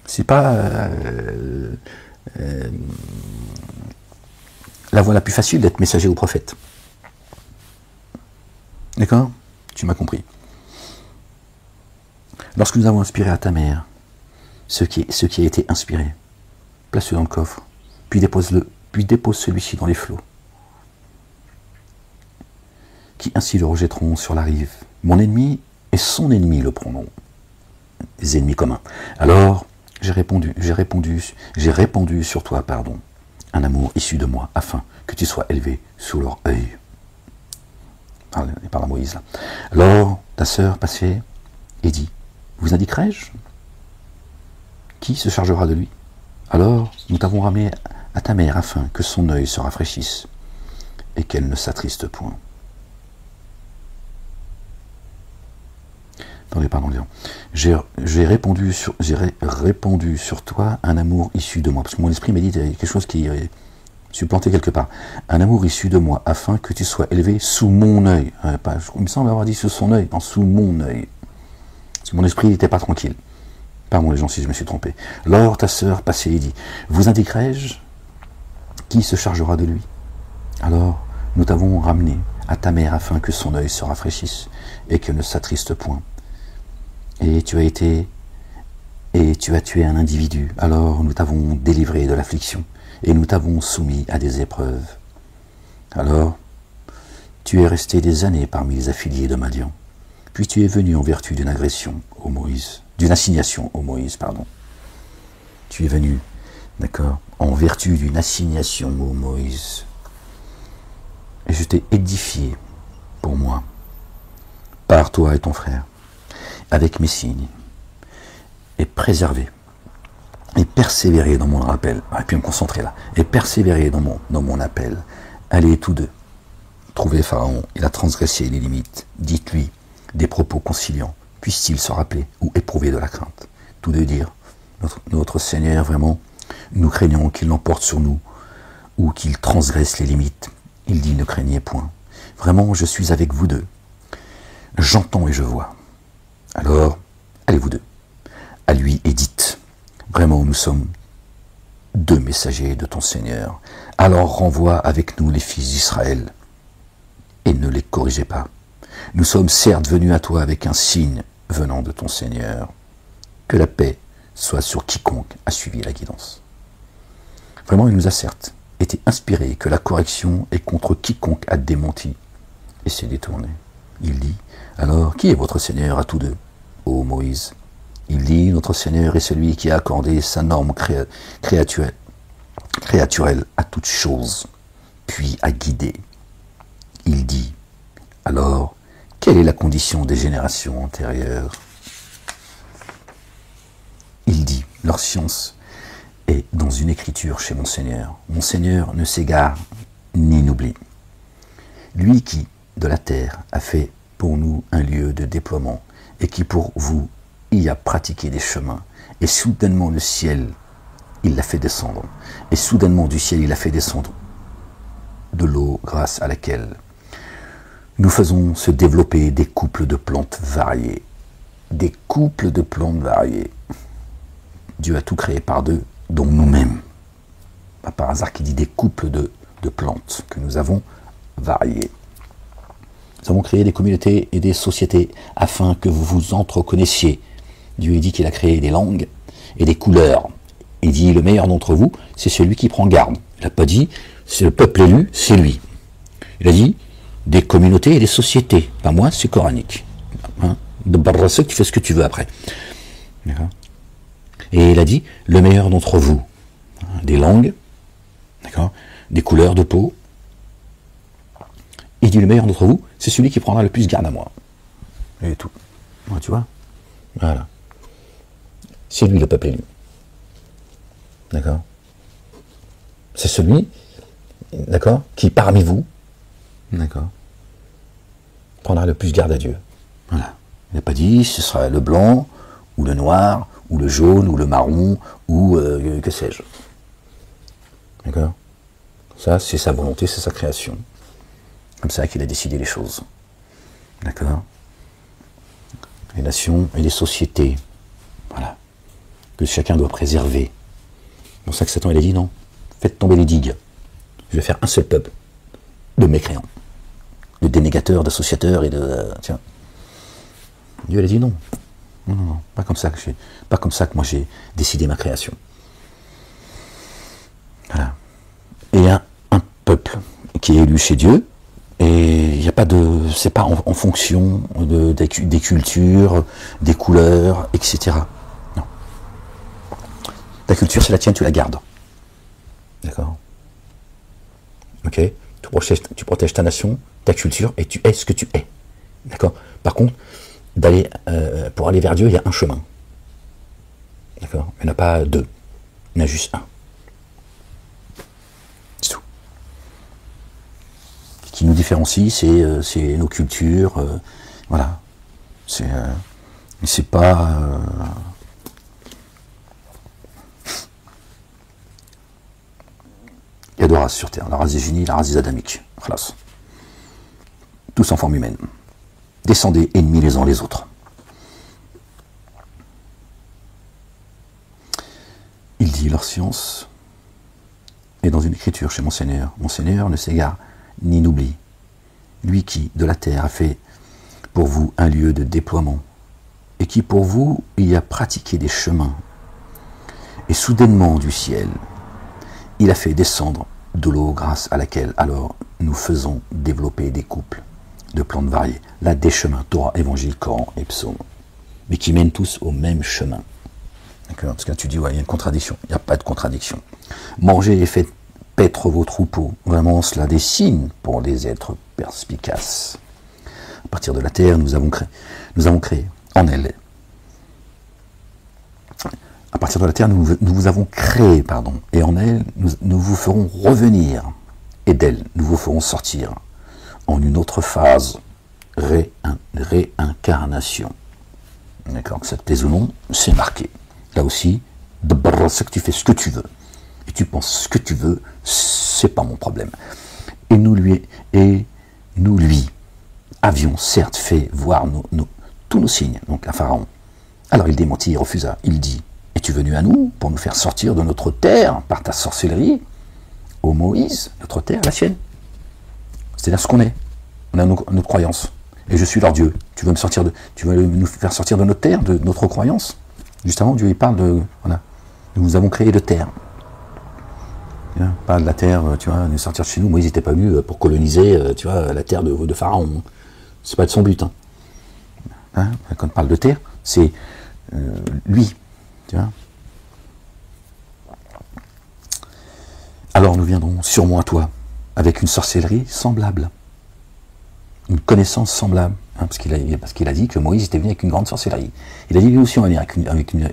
C'est pas la voie la plus facile d'être messager au prophète. D'accord? Tu m'as compris. Lorsque nous avons inspiré à ta mère ce qui a été inspiré, place-le dans le coffre, puis dépose celui-ci dans les flots, qui ainsi le rejetteront sur la rive. Mon ennemi et son ennemi le prendront. Des ennemis communs. Alors, j'ai répandu sur toi, un amour issu de moi, afin que tu sois élevé sous leur œil. Il parle à Moïse là. Alors, ta sœur passait et dit, vous indiquerai-je qui se chargera de lui? Alors, nous t'avons ramené à ta mère, afin que son œil se rafraîchisse et qu'elle ne s'attriste point. J'ai répandu sur toi un amour issu de moi, parce que mon esprit m'a dit quelque chose qui est supplanté quelque part. Un amour issu de moi, afin que tu sois élevé sous mon œil. Il me semble avoir dit sous son œil, non, sous mon œil. Parce que mon esprit n'était pas tranquille. Pardon les gens si je me suis trompé. Lors ta sœur passait et dit, vous indiquerai-je qui se chargera de lui? Alors nous t'avons ramené à ta mère, afin que son œil se rafraîchisse et qu'elle ne s'attriste point. Et tu as tué un individu, alors nous t'avons délivré de l'affliction, et nous t'avons soumis à des épreuves. Alors, tu es resté des années parmi les affiliés de Madian, puis tu es venu en vertu d'une assignation au Moïse, pardon. Tu es venu, d'accord, en vertu d'une assignation au Moïse. Et je t'ai édifié pour moi, par toi et ton frère, avec mes signes, et préserver, et persévérer dans mon rappel, et puis me concentrer là, et persévérer dans mon appel. Allez tous deux, trouvez Pharaon, il a transgressé les limites, dites-lui des propos conciliants, puisse-t-il se rappeler ou éprouver de la crainte. Tous deux dire, notre Seigneur, vraiment, nous craignons qu'il l'emporte sur nous, ou qu'il transgresse les limites. Il dit, ne craignez point. Vraiment, je suis avec vous deux. J'entends et je vois. Alors, allez vous deux, à lui et dites, vraiment nous sommes deux messagers de ton Seigneur, alors renvoie avec nous les fils d'Israël, et ne les corrigez pas. Nous sommes certes venus à toi avec un signe venant de ton Seigneur, que la paix soit sur quiconque a suivi la guidance. Vraiment il nous asserte, été inspiré que la correction est contre quiconque a démenti et s'est détourné. Il dit, alors, qui est votre Seigneur à tous deux, ô Moïse? Il dit, notre Seigneur est celui qui a accordé sa norme créaturelle à toute chose, puis a guidé. Il dit, alors, quelle est la condition des générations antérieures? Il dit, leur science est dans une écriture chez mon Seigneur. Mon Seigneur ne s'égare ni n'oublie. Lui qui, de la terre, a fait pour nous un lieu de déploiement, et qui pour vous y a pratiqué des chemins, et soudainement le ciel, il l'a fait descendre, et soudainement du ciel, il a fait descendre de l'eau grâce à laquelle nous faisons se développer des couples de plantes variées. Des couples de plantes variées. Dieu a tout créé par deux, dont nous-mêmes. Pas par hasard qu'il dit des couples de plantes que nous avons variées. Nous avons créé des communautés et des sociétés afin que vous vous entreconnaissiez. Dieu dit qu'il a créé des langues et des couleurs. Il dit le meilleur d'entre vous, c'est celui qui prend garde. Il n'a pas dit c'est le peuple élu, c'est lui. Il a dit des communautés et des sociétés. Pas moi, c'est coranique. Hein, de Barrasek, tu fais ce que tu veux après. D'accord. Et il a dit le meilleur d'entre vous. Des langues, d'accord, des couleurs de peau. Il dit le meilleur d'entre vous, c'est celui qui prendra le plus garde à moi. Et tout. Ouais, tu vois. Voilà. C'est lui le peuple élu. D'accord. C'est celui, d'accord, qui parmi vous, d'accord, prendra le plus garde à Dieu. Voilà. Il n'a pas dit ce sera le blanc, ou le noir, ou le jaune, ou le marron, ou que sais-je. D'accord. Ça, c'est sa volonté, c'est sa création. Comme ça qu'il a décidé les choses. D'accord. Les nations et les sociétés. Voilà. Que chacun doit préserver. C'est pour ça que Satan, il a dit non. Faites tomber les digues. Je vais faire un seul peuple de mécréants. De dénégateurs, d'associateurs et de... tiens. Dieu, il a dit non. Non, non, non. Pas comme ça que moi j'ai décidé ma création. Voilà. Et un peuple qui est élu chez Dieu, et il n'y a pas de... c'est pas en fonction des cultures, des couleurs, etc. Non. Ta culture, c'est la tienne, tu la gardes. D'accord. Ok. Tu protèges ta nation, ta culture, et tu es ce que tu es. D'accord. Par contre, pour aller vers Dieu, il y a un chemin. D'accord. Il n'y en a pas deux. Il y en a juste un. C'est tout. Ce qui nous différencie, c'est nos cultures. Voilà. C'est pas... Il y a deux races sur Terre, la race des génies et la race des adamiques. Khalas. Tous en forme humaine. Descendez ennemis les uns les autres. Il dit leur science est dans une écriture chez mon Seigneur. Mon Seigneur ne s'égare ni n'oublie. Lui qui, de la terre, a fait pour vous un lieu de déploiement, et qui pour vous y a pratiqué des chemins. Et soudainement du ciel, il a fait descendre de l'eau grâce à laquelle alors nous faisons développer des couples de plantes variées. Là, des chemins, Torah, Évangile, Coran et Psaume, mais qui mènent tous au même chemin. D'accord. Parce que là, tu dis, ouais, il y a une contradiction. Il n'y a pas de contradiction. Mangez et faites paître vos troupeaux. Vraiment, cela des signes pour les êtres perspicaces. À partir de la terre, nous avons créé en elle. À partir de la terre, nous vous avons créé, pardon, et en elle, nous vous ferons revenir, et d'elle, nous vous ferons sortir en une autre phase, réincarnation. D'accord, que ça te plaise ou non, c'est marqué. Là aussi, c'est que tu fais ce que tu veux, et tu penses ce que tu veux, c'est pas mon problème. Et nous lui avions certes fait voir tous nos signes, donc à Pharaon. Alors il démentit, il refusa, il dit, es-tu venu à nous pour nous faire sortir de notre terre par ta sorcellerie? Ô Moïse, notre terre, la sienne. C'est-à-dire ce qu'on est. On a notre croyance. Et je suis leur Dieu. Tu veux nous faire sortir de notre terre, de notre croyance? Juste avant, Dieu il parle de... Voilà. Nous avons créé de terre. Pas de la terre, tu vois, de sortir de chez nous. Moïse n'était pas venu pour coloniser, tu vois, la terre de Pharaon. C'est pas de son but. Quand on parle de terre, c'est lui, tu vois. Alors nous viendrons sûrement à toi avec une sorcellerie semblable, une connaissance semblable, parce qu'il a dit que Moïse était venu avec une grande sorcellerie. Il a dit lui aussi on va venir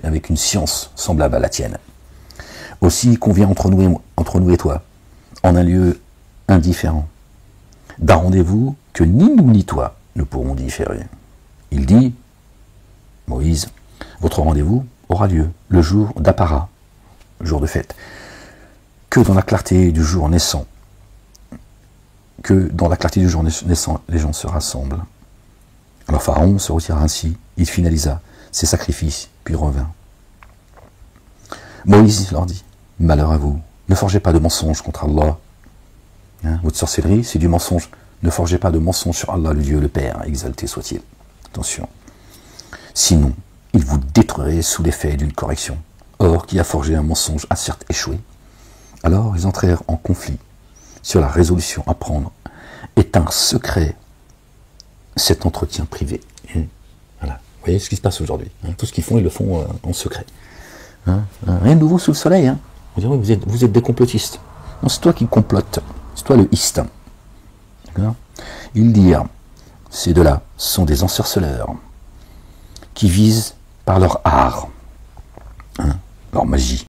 avec une science semblable à la tienne. Aussi convient entre nous et toi, en un lieu indifférent, d'un rendez-vous que ni nous ni toi ne pourrons différer. Il dit, Moïse, votre rendez-vous aura lieu le jour d'Appara, le jour de fête, que dans la clarté du jour naissant, les gens se rassemblent. Alors Pharaon se retira ainsi, il finalisa ses sacrifices, puis revint. Moïse leur dit, malheur à vous, ne forgez pas de mensonges contre Allah. Votre sorcellerie, c'est du mensonge. Ne forgez pas de mensonges sur Allah, le Dieu, le Père, exalté soit-il. Attention. Sinon, il vous détruirait sous l'effet d'une correction. Or, qui a forgé un mensonge a certes échoué. Alors, ils entrèrent en conflit sur la résolution à prendre. Est un secret cet entretien privé. Voilà. Vous voyez ce qui se passe aujourd'hui. Tout ce qu'ils font, ils le font en secret. Rien de nouveau sous le soleil. Vous êtes des complotistes. Non, c'est toi qui complotes. C'est toi le iste. Ils dirent, ces deux-là sont des ensorceleurs qui visent par leur art, leur magie,